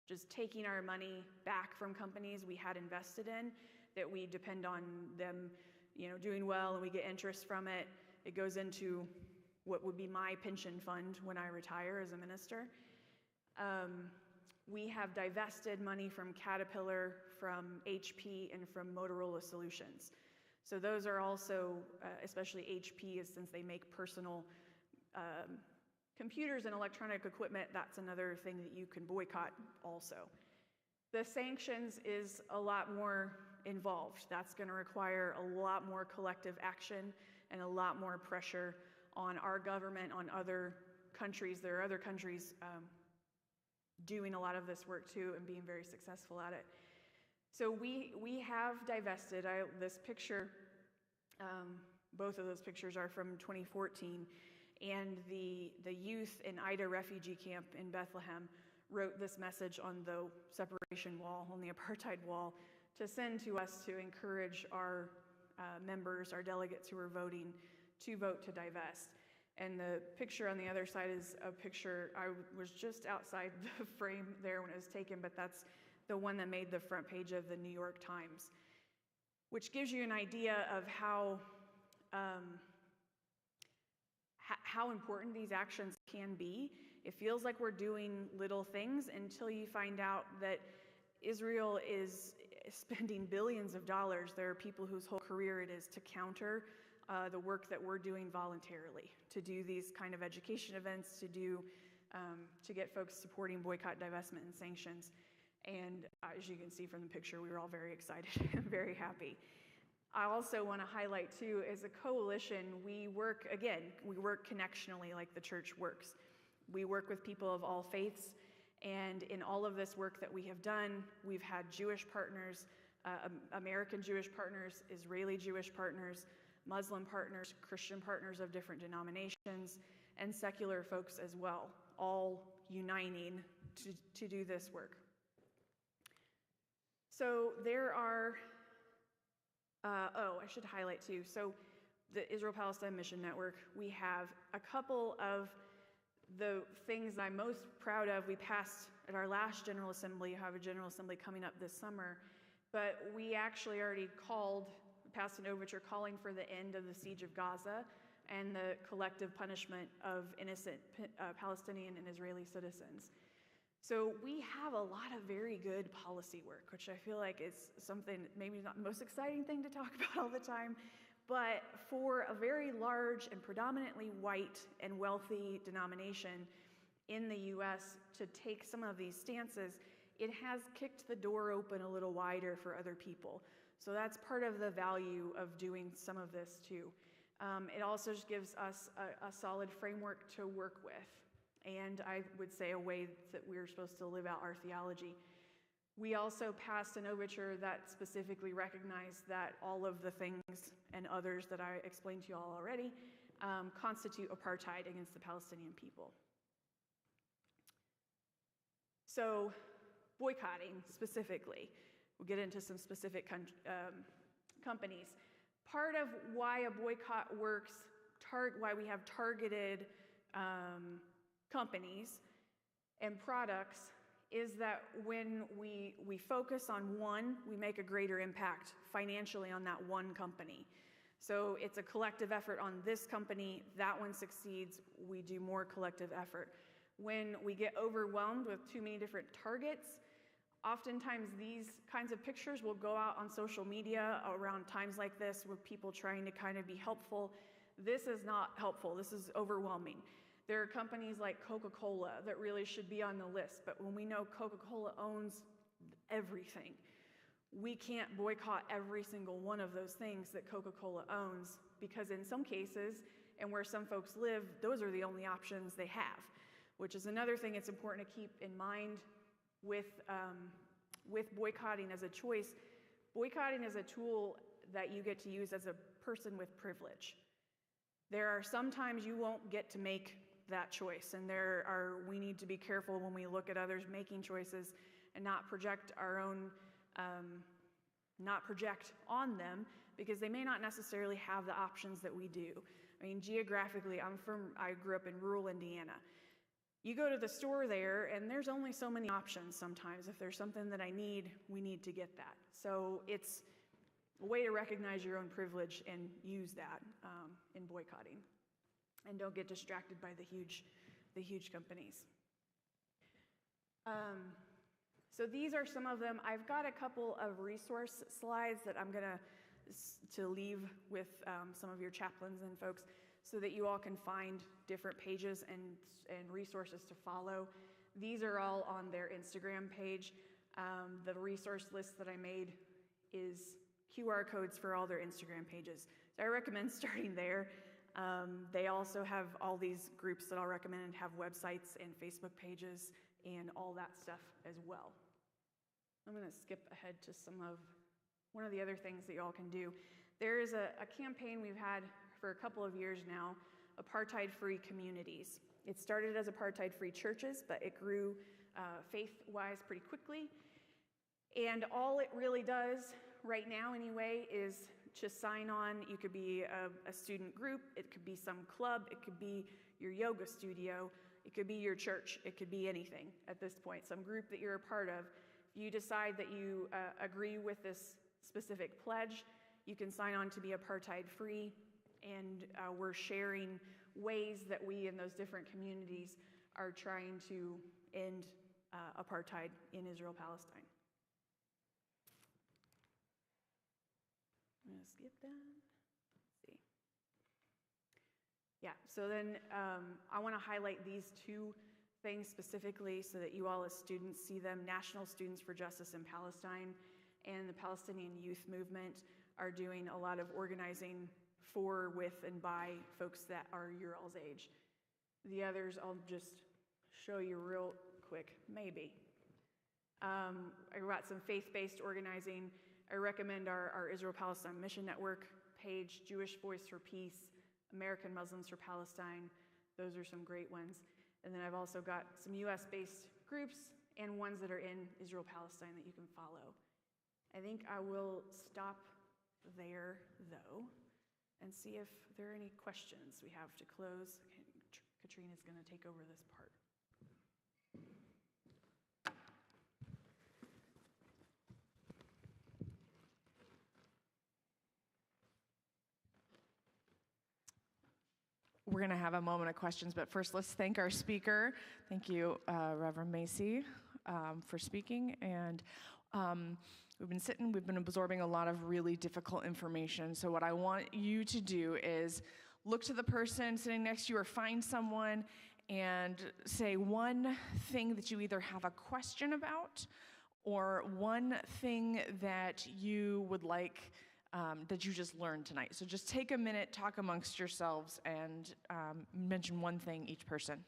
just taking our money back from companies we had invested in, that we depend on them, doing well, and we get interest from it. It goes into what would be my pension fund when I retire as a minister. We have divested money from Caterpillar, from HP, and from Motorola Solutions. So those are also, especially HP, is since they make personal computers and electronic equipment, that's another thing that you can boycott also. The sanctions is a lot more involved. That's going to require a lot more collective action and a lot more pressure on our government, on other countries. There are other countries doing a lot of this work too and being very successful at it. So we have divested. This picture, both of those pictures are from 2014, and the youth in Ida refugee camp in Bethlehem wrote this message on the separation wall, on the apartheid wall, to send to us to encourage our members, our delegates who are voting, to vote to divest. And the picture on the other side is a picture, I was just outside the frame there when it was taken, but that's the one that made the front page of the New York Times, which gives you an idea of how important these actions can be. It feels like we're doing little things until you find out that Israel is spending billions of dollars. There are people whose whole career it is to counter the work that we're doing voluntarily, to do these kind of education events, to get folks supporting boycott, divestment, and sanctions. And as you can see from the picture, we were all very excited and very happy. I also want to highlight too, as a coalition, we work connectionally like the church works. We work with people of all faiths, and in all of this work that we have done, we've had Jewish partners, American Jewish partners, Israeli Jewish partners, Muslim partners, Christian partners of different denominations, and secular folks as well, all uniting to do this work. So there are, I should highlight too, so the Israel-Palestine Mission Network, we have a couple of the things that I'm most proud of. We passed at our last General Assembly, have a General Assembly coming up this summer, but we actually already passed an overture calling for the end of the siege of Gaza and the collective punishment of innocent Palestinian and Israeli citizens. So we have a lot of very good policy work, which I feel like is something maybe not the most exciting thing to talk about all the time, but for a very large and predominantly white and wealthy denomination in the US to take some of these stances, it has kicked the door open a little wider for other people. So that's part of the value of doing some of this too. It also just gives us a solid framework to work with. And I would say a way that we're supposed to live out our theology. We also passed an overture that specifically recognized that all of the things and others that I explained to you all already constitute apartheid against the Palestinian people. So boycotting specifically, we'll get into some specific companies. Part of why a boycott works, why we have targeted companies and products, is that when we focus on one, we make a greater impact financially on that one company. So it's a collective effort on this company, that one succeeds, we do more collective effort. When we get overwhelmed with too many different targets, oftentimes these kinds of pictures will go out on social media around times like this with people trying to kind of be helpful. This is not helpful, this is overwhelming. There are companies like Coca-Cola that really should be on the list, but when we know Coca-Cola owns everything, we can't boycott every single one of those things that Coca-Cola owns, because in some cases, and where some folks live, those are the only options they have, which is another thing it's important to keep in mind with boycotting as a choice. Boycotting is a tool that you get to use as a person with privilege. There are some times you won't get to make that choice, and we need to be careful when we look at others making choices and not project our own, not project on them, because they may not necessarily have the options that we do. I mean, geographically, I grew up in rural Indiana. You go to the store there, and there's only so many options sometimes. If there's something that I need, we need to get that. So it's a way to recognize your own privilege and use that in boycotting. And don't get distracted by the huge companies. So these are some of them. I've got a couple of resource slides that I'm gonna to leave with some of your chaplains and folks so that you all can find different pages and resources to follow. These are all on their Instagram page. The resource list that I made is QR codes for all their Instagram pages. So I recommend starting there. They also have all these groups that I'll recommend have websites and Facebook pages and all that stuff as well. I'm gonna skip ahead to one of the other things that y'all can do. There is a campaign we've had for a couple of years now, apartheid-free communities. It started as apartheid-free churches, but it grew faith-wise pretty quickly. And all it really does right now anyway is to sign on. You could be a student group, it could be some club, it could be your yoga studio, it could be your church, it could be anything at this point, some group that you're a part of. If you decide that you agree with this specific pledge, you can sign on to be apartheid-free, and we're sharing ways that we in those different communities are trying to end apartheid in Israel-Palestine. I'm gonna skip that. Let's see. Yeah, so then I wanna highlight these two things specifically so that you all as students see them. National Students for Justice in Palestine and the Palestinian Youth Movement are doing a lot of organizing for, with, and by folks that are your all's age. The others I'll just show you real quick, maybe. I got some faith-based organizing. I recommend our Israel-Palestine Mission Network page, Jewish Voice for Peace, American Muslims for Palestine. Those are some great ones. And then I've also got some US-based groups and ones that are in Israel-Palestine that you can follow. I think I will stop there, though, and see if there are any questions we have to close. Katrina's going to take over this part.
We're going to have a moment of questions, but first let's thank our speaker. Thank you, Reverend Macy, for speaking. And we've been absorbing a lot of really difficult information. So what I want you to do is look to the person sitting next to you or find someone and say one thing that you either have a question about or one thing that you would like that you just learned tonight. So just take a minute, talk amongst yourselves, and mention one thing each person.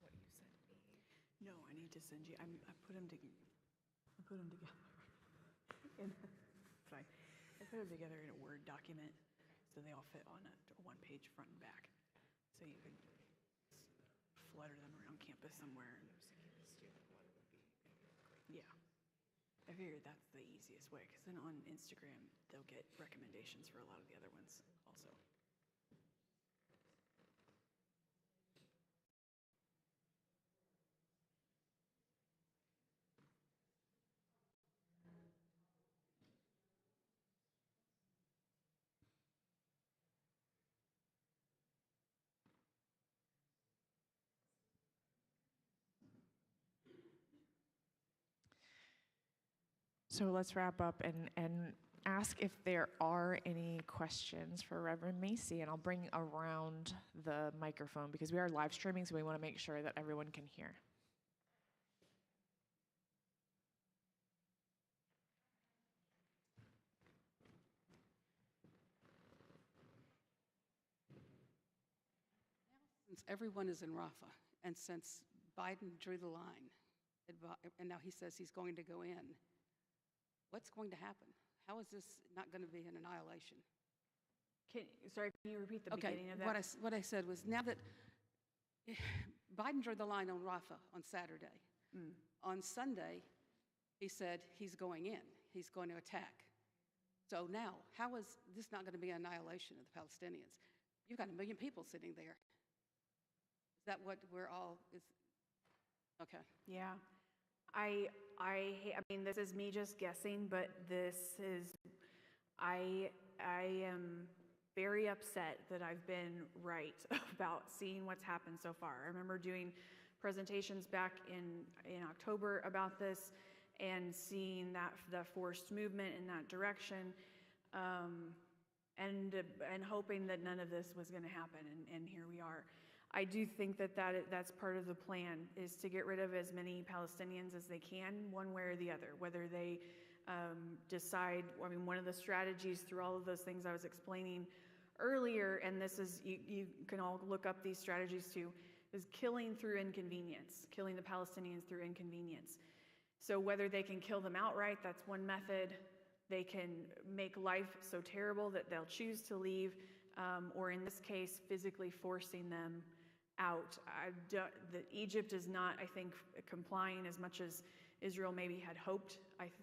They're so cute. No, I need to send you. I put them together. Fine. I put them together in a Word document so they all fit on a one-page front and back. So you can flutter them around campus somewhere. Yeah. I figured that's the easiest way, because then on Instagram they'll get recommendations for a lot of the other ones also.
So let's wrap up and ask if there are any questions for Reverend Macy, and I'll bring around the microphone because we are live streaming, so we want to make sure that everyone can hear.
since everyone is in Rafah, and since Biden drew the line, and now he says he's going to go in, what's going to happen? How is this not going to be an annihilation?
Sorry, can you repeat the beginning of that?
What I said was, now that Biden drew the line on Rafah on Saturday, on Sunday, he said he's going in. He's going to attack. So now, how is this not going to be an annihilation of the Palestinians? You've got 1 million people sitting there. Is that what we're all is? Okay.
Yeah. I mean, this is me just guessing, but I am very upset that I've been right about seeing what's happened so far. I remember doing presentations back in October about this and seeing that the forced movement in that direction, and hoping that none of this was going to happen, and here we are. I do think that's part of the plan, is to get rid of as many Palestinians as they can, one way or the other, whether they decide. I mean, one of the strategies through all of those things I was explaining earlier, and this is, you can all look up these strategies too, is killing through inconvenience, killing the Palestinians through inconvenience. So whether they can kill them outright, that's one method. They can make life so terrible that they'll choose to leave, or in this case, physically forcing them out. Egypt is not, I think, complying as much as Israel maybe had hoped.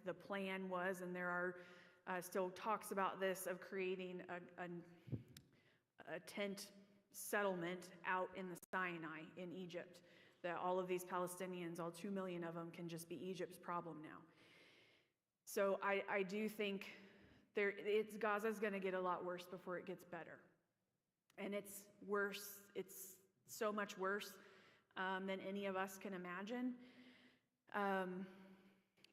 The plan was, and there are still talks about this, of creating a tent settlement out in the Sinai in Egypt, that all of these Palestinians, all 2 million of them, can just be Egypt's problem now. So I do think Gaza's going to get a lot worse before it gets better. And it's worse, it's so much worse than any of us can imagine.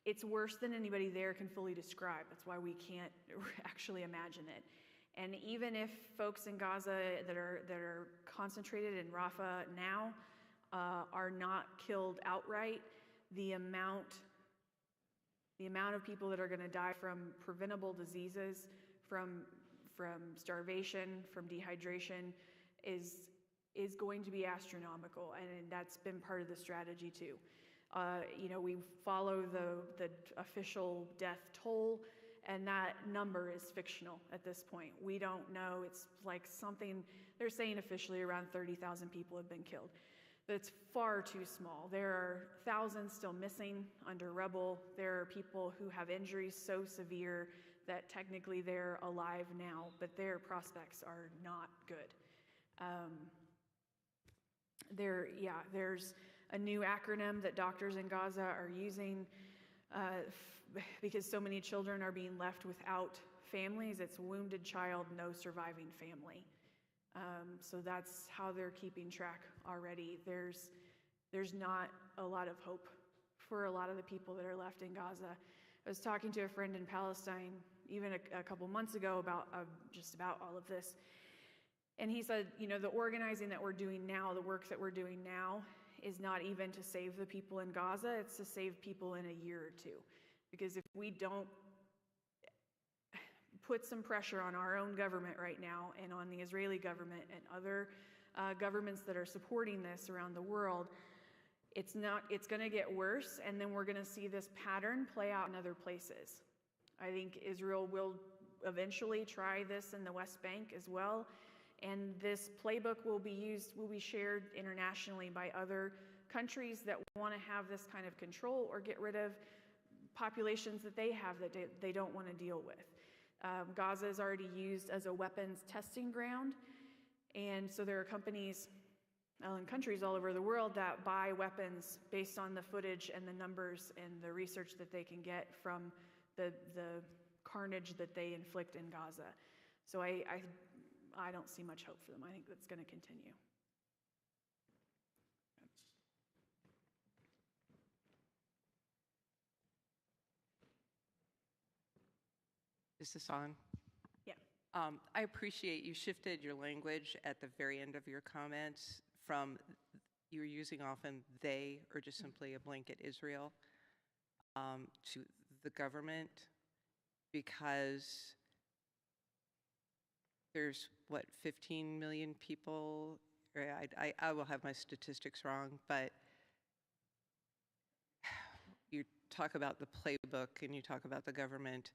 It's worse than anybody there can fully describe. That's why we can't actually imagine it. And even if folks in Gaza that are concentrated in Rafah now are not killed outright, the amount of people that are going to die from preventable diseases, from starvation, from dehydration, is going to be astronomical, and that's been part of the strategy too. We follow the official death toll, and that number is fictional at this point. We don't know. It's like something, they're saying officially around 30,000 people have been killed. That's far too small. There are thousands still missing under rubble. There are people who have injuries so severe that technically they're alive now, but their prospects are not good. There's a new acronym that doctors in Gaza are using because so many children are being left without families. It's wounded child, no surviving family. So that's how they're keeping track already. There's not a lot of hope for a lot of the people that are left in Gaza. I was talking to a friend in Palestine even a couple months ago about just about all of this. And he said, the organizing that we're doing now, the work that we're doing now, is not even to save the people in Gaza, it's to save people in a year or two. Because if we don't put some pressure on our own government right now, and on the Israeli government and other governments that are supporting this around the world, it's going to get worse, and then we're going to see this pattern play out in other places. I think Israel will eventually try this in the West Bank as well, and this playbook will be shared internationally by other countries that want to have this kind of control or get rid of populations that they have that they don't want to deal with. Gaza is already used as a weapons testing ground, and so there are companies and countries all over the world that buy weapons based on the footage and the numbers and the research that they can get from the carnage that they inflict in Gaza. So I don't see much hope for them. I think that's going to continue.
Is this on?
Yeah.
I appreciate you shifted your language at the very end of your comments from you were using often they or just simply a blanket Israel to the government, because there's 15 million people I will have my statistics wrong, but you talk about the playbook and you talk about the government,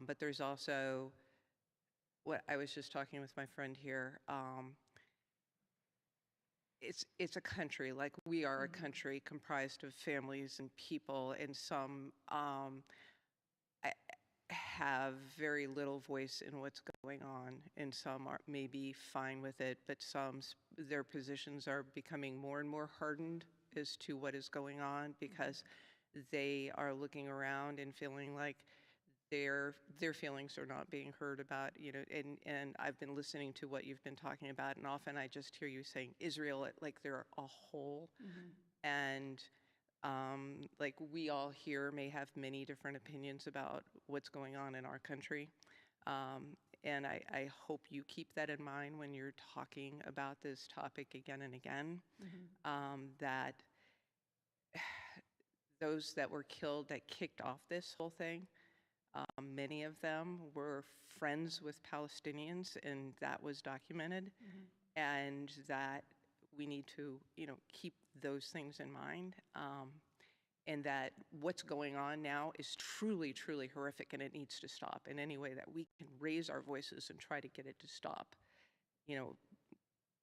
but there's also what I was just talking with my friend here. It's a country, like we are a country comprised of families and people, and some have very little voice in what's going on, and some are maybe fine with it, but their positions are becoming more and more hardened as to what is going on because they are looking around and feeling like their feelings are not being heard about, and I've been listening to what you've been talking about, and often I just hear you saying Israel like they're a whole, and like we all here may have many different opinions about what's going on in our country. And I hope you keep that in mind when you're talking about this topic again and again, that those that were killed, that kicked off this whole thing, many of them were friends with Palestinians, and that was documented, and that we need to, keep those things in mind, and that what's going on now is truly, truly horrific, and it needs to stop in any way that we can raise our voices and try to get it to stop.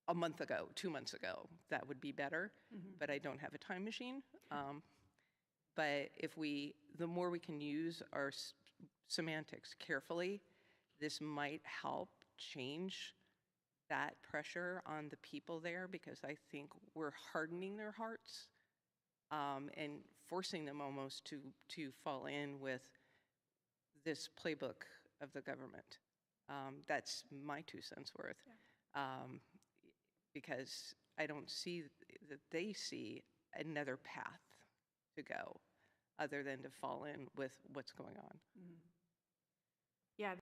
A month ago, 2 months ago, that would be better, but I don't have a time machine. But the more we can use our semantics carefully, this might help change that pressure on the people there, because I think we're hardening their hearts and forcing them almost to fall in with this playbook of the government. That's my 2 cents worth, because I don't see that they see another path to go other than to fall in with what's going on.
Yeah,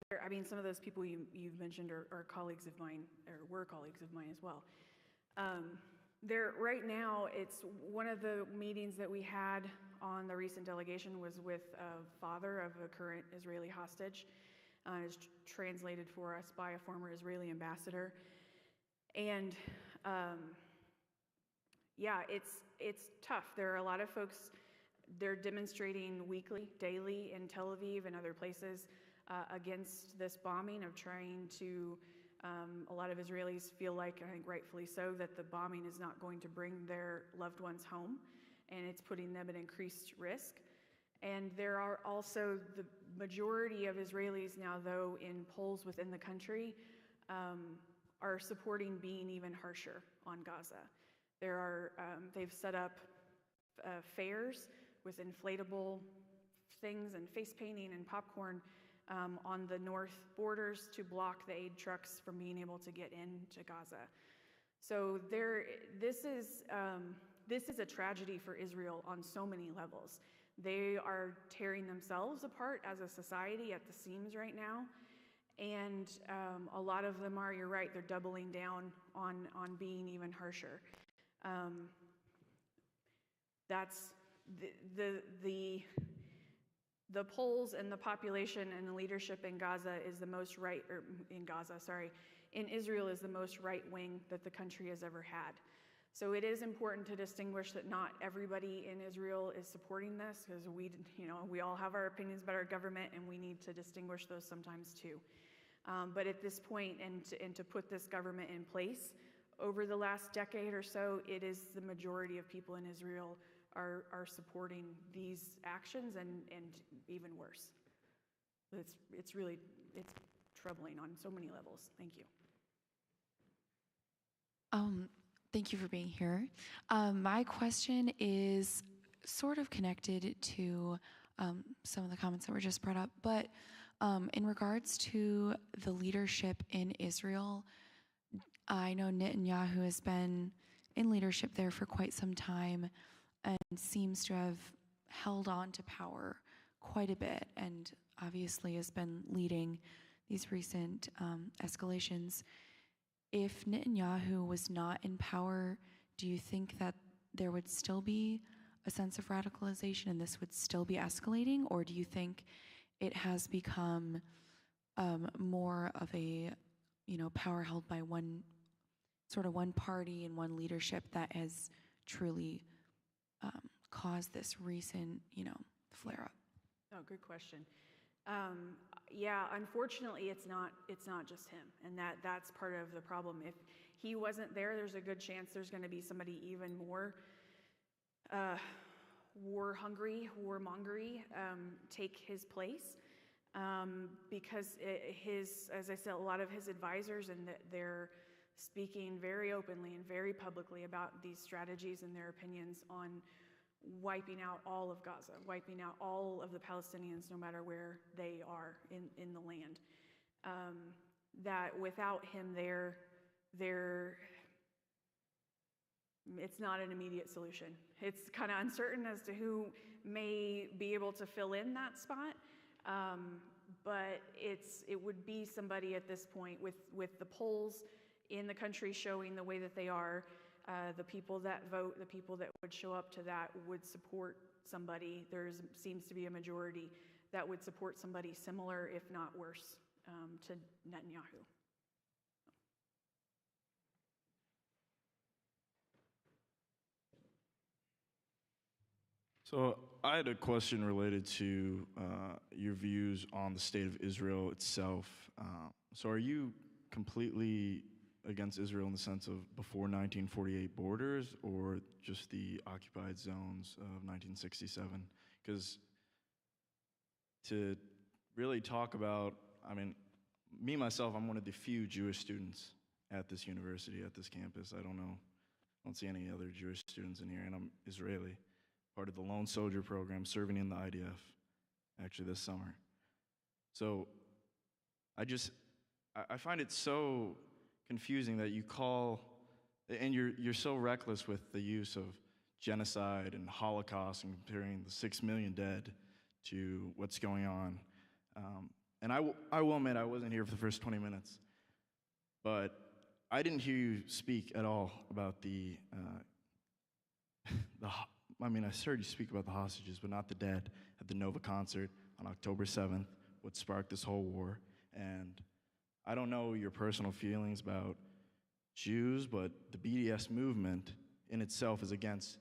some of those people you've mentioned are colleagues of mine, or were colleagues of mine as well. Right now, it's one of the meetings that we had on the recent delegation was with a father of a current Israeli hostage. It's translated for us by a former Israeli ambassador. And it's tough. There are a lot of folks, they're demonstrating weekly, daily in Tel Aviv and other places against this bombing, of trying to, a lot of Israelis feel like, I think rightfully so, that the bombing is not going to bring their loved ones home, and it's putting them at increased risk. And there are also the majority of Israelis now, though, in polls within the country, are supporting being even harsher on Gaza. They've set up fairs with inflatable things and face painting and popcorn on the north borders to block the aid trucks from being able to get into Gaza. So this is a tragedy for Israel on so many levels. They are tearing themselves apart as a society at the seams right now. And a lot of them are, you're right, they're doubling down on being even harsher. That's the polls and the population and the leadership in Gaza is the most in Israel is the most right wing that the country has ever had. So it is important to distinguish that not everybody in Israel is supporting this, because we all have our opinions about our government, and we need to distinguish those sometimes too. But at this point, and to put this government in place over the last decade or so, it is the majority of people in Israel are supporting these actions, and even worse. It's troubling on so many levels. Thank you.
Thank you for being here. My question is sort of connected to some of the comments that were just brought up, but in regards to the leadership in Israel, I know Netanyahu has been in leadership there for quite some time and seems to have held on to power quite a bit, and obviously has been leading these recent escalations. If Netanyahu was not in power, do you think that there would still be a sense of radicalization and this would still be escalating, or do you think it has become more of a power held by one sort of one party and one leadership that has truly caused this recent, flare up?
Oh, good question. Yeah, unfortunately, it's not just him, and that's part of the problem. If he wasn't there, there's a good chance there's going to be somebody even more war-hungry, warmongery take his place, because as I said, a lot of his advisors, and they're speaking very openly and very publicly about these strategies and their opinions on wiping out all of Gaza, wiping out all of the Palestinians, no matter where they are in the land. That without him there, it's not an immediate solution. It's kind of uncertain as to who may be able to fill in that spot, but it would be somebody at this point with the polls in the country showing the way that they are. The people that vote, the people that would show up to that would support somebody. There seems to be a majority that would support somebody similar, if not worse, to Netanyahu.
So I had a question related to your views on the state of Israel itself. So are you completely against Israel in the sense of before 1948 borders, or just the occupied zones of 1967? Because to really talk about, I mean, me, myself, I'm one of the few Jewish students at this university, at this campus. I don't see any other Jewish students in here, and I'm Israeli, part of the Lone Soldier program, serving in the IDF, actually this summer. So I find it so confusing that you call, and you're so reckless with the use of genocide and Holocaust and comparing the 6 million dead to what's going on. And I will admit, I wasn't here for the first 20 minutes, but I didn't hear you speak at all about I heard you speak about the hostages, but not the dead at the Nova concert on October 7th, what sparked this whole war. And I don't know your personal feelings about Jews, but the BDS movement in itself is against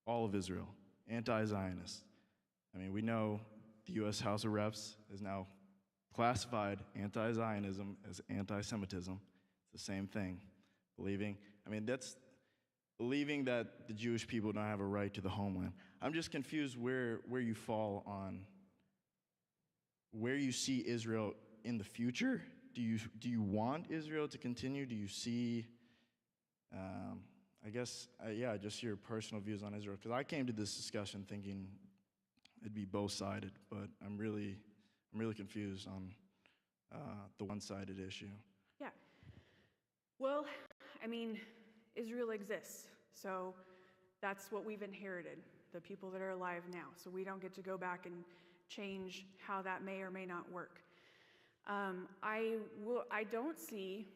all of Israel, anti-Zionist. I mean, we know the U.S. House of Reps has now classified anti-Zionism as anti-Semitism. It's the same thing. That's believing that the Jewish people don't have a right to the homeland. I'm just confused where you fall on where you see Israel in the future. Do you want Israel to continue? Do you see, just your personal views on Israel? Because I came to this discussion thinking it'd be both-sided, but I'm really confused on the one-sided issue.
Yeah. Well, Israel exists, so that's what we've inherited, the people that are alive now. So we don't get to go back and change how that may or may not work. I don't see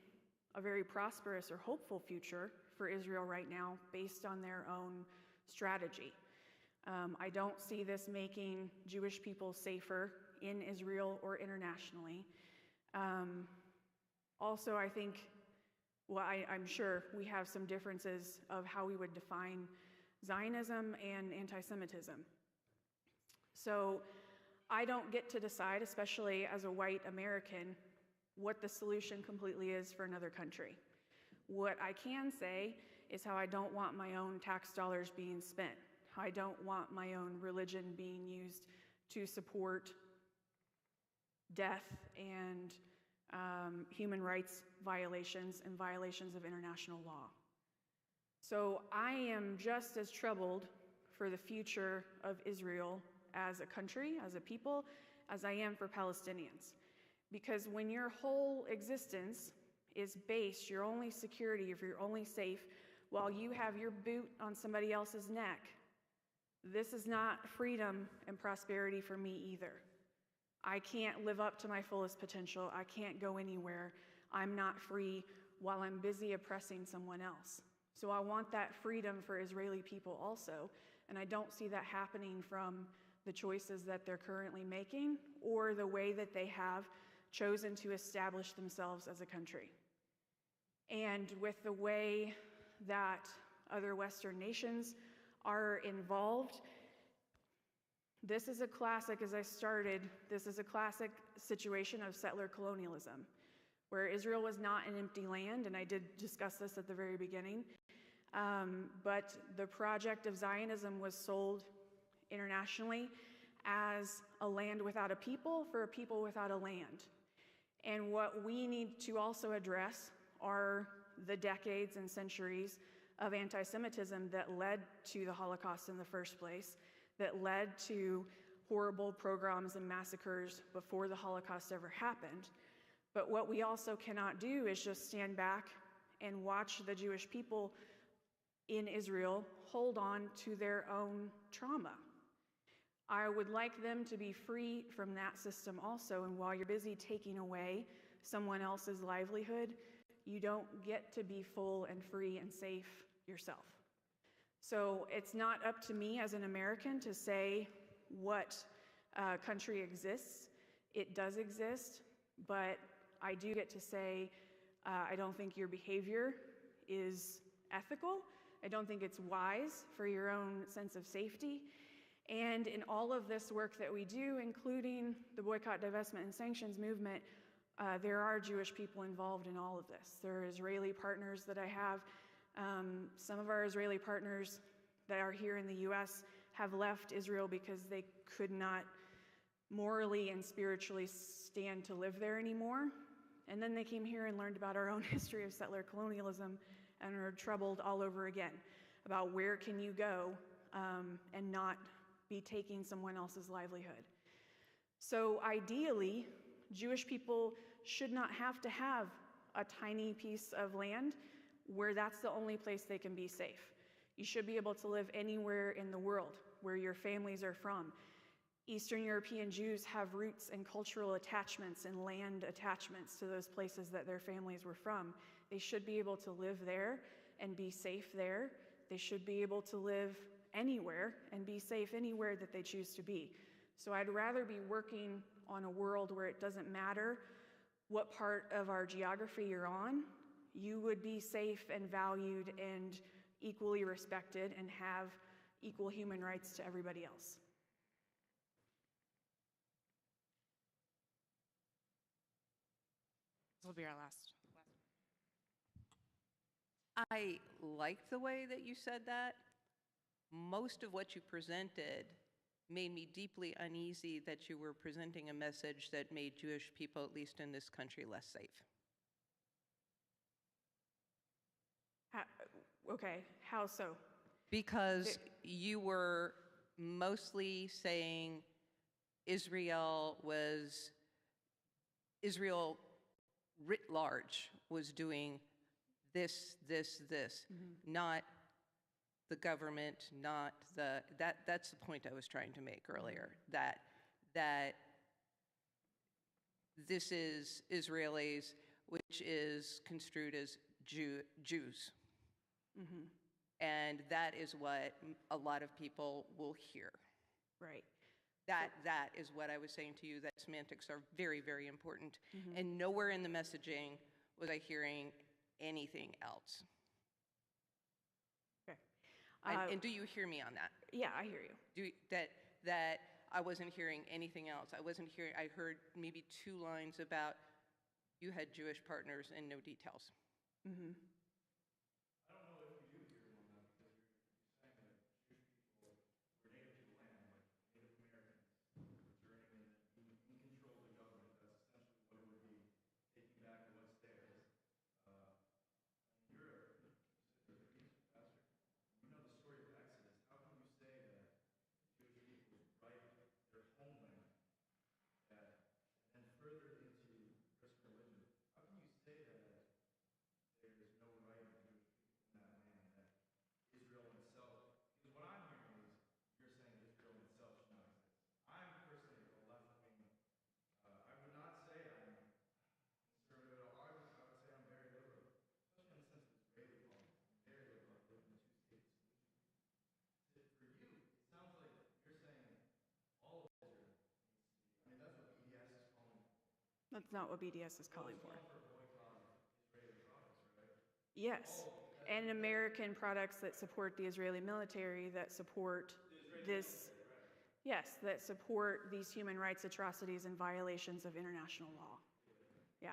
a very prosperous or hopeful future for Israel right now based on their own strategy. I don't see this making Jewish people safer in Israel or internationally. Also, I think, I'm sure we have some differences of how we would define Zionism and anti-Semitism. So I don't get to decide, especially as a white American, what the solution completely is for another country. What I can say is how I don't want my own tax dollars being spent, how I don't want my own religion being used to support death and human rights violations and violations of international law. So I am just as troubled for the future of Israel as a country, as a people, as I am for Palestinians. Because when your whole existence is based, your only security, if you're only safe, while you have your boot on somebody else's neck, this is not freedom and prosperity for me either. I can't live up to my fullest potential. I can't go anywhere. I'm not free while I'm busy oppressing someone else. So I want that freedom for Israeli people also, and I don't see that happening from the choices that they're currently making or the way that they have chosen to establish themselves as a country. And with the way that other Western nations are involved, this is a classic, as I started, this is a classic situation of settler colonialism, where Israel was not an empty land, and I did discuss this at the very beginning, but the project of Zionism was sold internationally as a land without a people for a people without a land. And what we need to also address are the decades and centuries of anti-Semitism that led to the Holocaust in the first place, that led to horrible pogroms and massacres before the Holocaust ever happened. But what we also cannot do is just stand back and watch the Jewish people in Israel hold on to their own trauma. I would like them to be free from that system also, and while you're busy taking away someone else's livelihood, you don't get to be full and free and safe yourself. So it's not up to me as an American to say what country exists. It does exist, but I do get to say I don't think your behavior is ethical. I don't think it's wise for your own sense of safety. And in all of this work that we do, including the boycott, divestment, and sanctions movement, there are Jewish people involved in all of this. There are Israeli partners that I have. Some of our Israeli partners that are here in the U.S. have left Israel because they could not morally and spiritually stand to live there anymore. And then they came here and learned about our own history of settler colonialism and are troubled all over again about where can you go and not be taking someone else's livelihood. So ideally, Jewish people should not have to have a tiny piece of land where that's the only place they can be safe. You should be able to live anywhere in the world where your families are from. Eastern European Jews have roots and cultural attachments and land attachments to those places that their families were from. They should be able to live there and be safe there. They should be able to live anywhere and be safe anywhere that they choose to be. So I'd rather be working on a world where it doesn't matter what part of our geography you're on, you would be safe and valued and equally respected and have equal human rights to everybody else.
This will be our last.
I liked the way that you said that. Most of what you presented made me deeply uneasy that you were presenting a message that made Jewish people, at least in this country, less safe.
Okay, how so?
Because you were mostly saying Israel writ large was doing this, not the government, not that's the point I was trying to make earlier, that this is Israelis, which is construed as Jews.
Mm-hmm.
And that is what a lot of people will hear.
Right.
That is what I was saying to you, that semantics are very, very important.
Mm-hmm.
And nowhere in the messaging was I hearing anything else.
Okay.
And do you hear me on that?
Yeah, I hear you.
That I wasn't hearing anything else. I heard maybe 2 lines about you had Jewish partners and no details.
Mm-hmm. That's not what BDS is calling for. Yes, and American products that support the Israeli military, that support this, yes, that support these human rights atrocities and violations of international law. Yeah.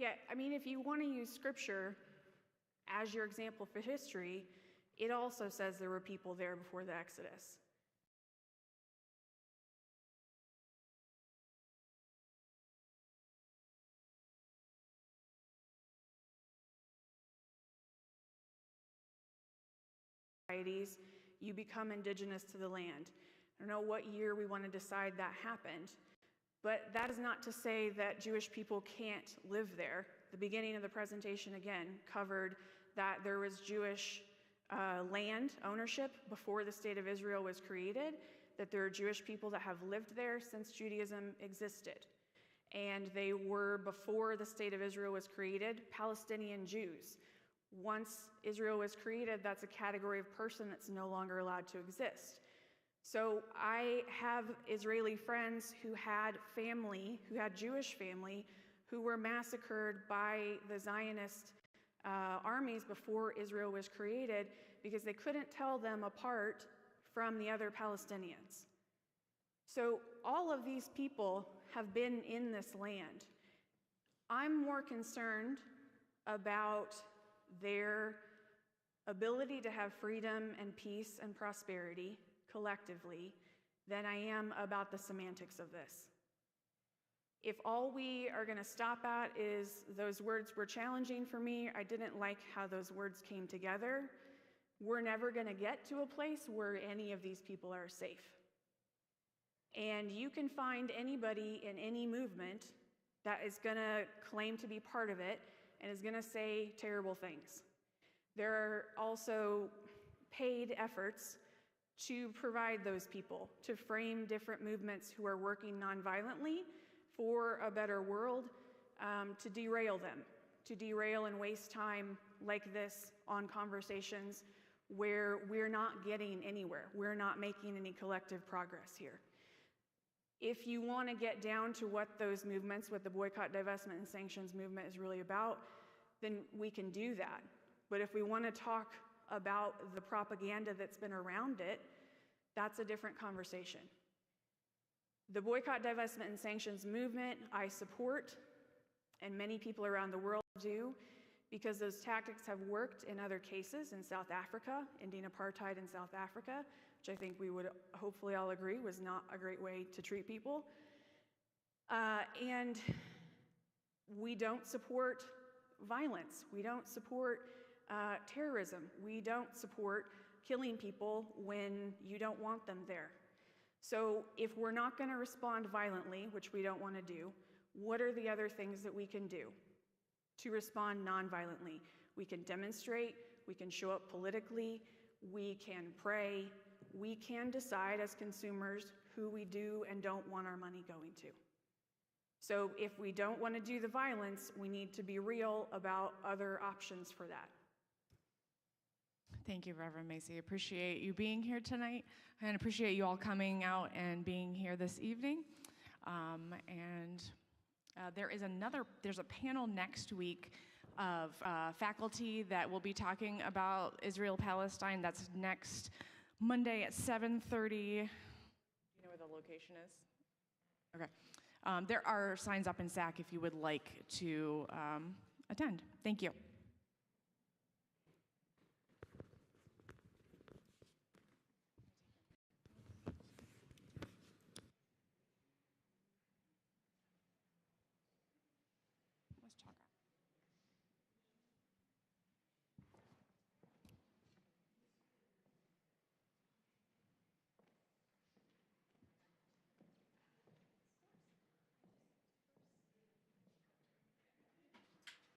Yeah, I mean, if you want to use scripture as your example for history, it also says there were people there before the Exodus. You become indigenous to the land. I don't know what year we want to decide that happened, but that is not to say that Jewish people can't live there. The beginning of the presentation, again, covered that there was Jewish land ownership before the state of Israel was created, that there are Jewish people that have lived there since Judaism existed. And they were, before the state of Israel was created, Palestinian Jews. Once Israel was created, that's a category of person that's no longer allowed to exist. So I have Israeli friends who had family, who had Jewish family, who were massacred by the Zionist armies before Israel was created because they couldn't tell them apart from the other Palestinians. So all of these people have been in this land. I'm more concerned about their ability to have freedom and peace and prosperity collectively than I am about the semantics of this. If all we are going to stop at is those words were challenging for me, I didn't like how those words came together, we're never going to get to a place where any of these people are safe. And you can find anybody in any movement that is going to claim to be part of it and is going to say terrible things. There are also paid efforts to provide those people, to frame different movements who are working nonviolently for a better world, to derail them, to derail and waste time like this on conversations where we're not getting anywhere. We're not making any collective progress here. If you want to get down to what those movements, what the boycott, divestment, and sanctions movement is really about, then we can do that. But if we want to talk about the propaganda that's been around it, that's a different conversation. The boycott, divestment, and sanctions movement I support, and many people around the world do, because those tactics have worked in other cases in South Africa, ending apartheid in South Africa, which I think we would hopefully all agree was not a great way to treat people. And we don't support violence. We don't support terrorism. We don't support killing people when you don't want them there. So if we're not going to respond violently, which we don't want to do, what are the other things that we can do to respond nonviolently? We can demonstrate, we can show up politically, we can pray, we can decide as consumers who we do and don't want our money going to. So if we don't want to do the violence, we need to be real about other options for that.
Thank you, Reverend Macy. Appreciate you being here tonight, and appreciate you all coming out and being here this evening. There's a panel next week of faculty that will be talking about Israel-Palestine. That's next Monday at 7:30. You know where where the location is? Okay. There are signs up in SAC if you would like to attend. Thank you.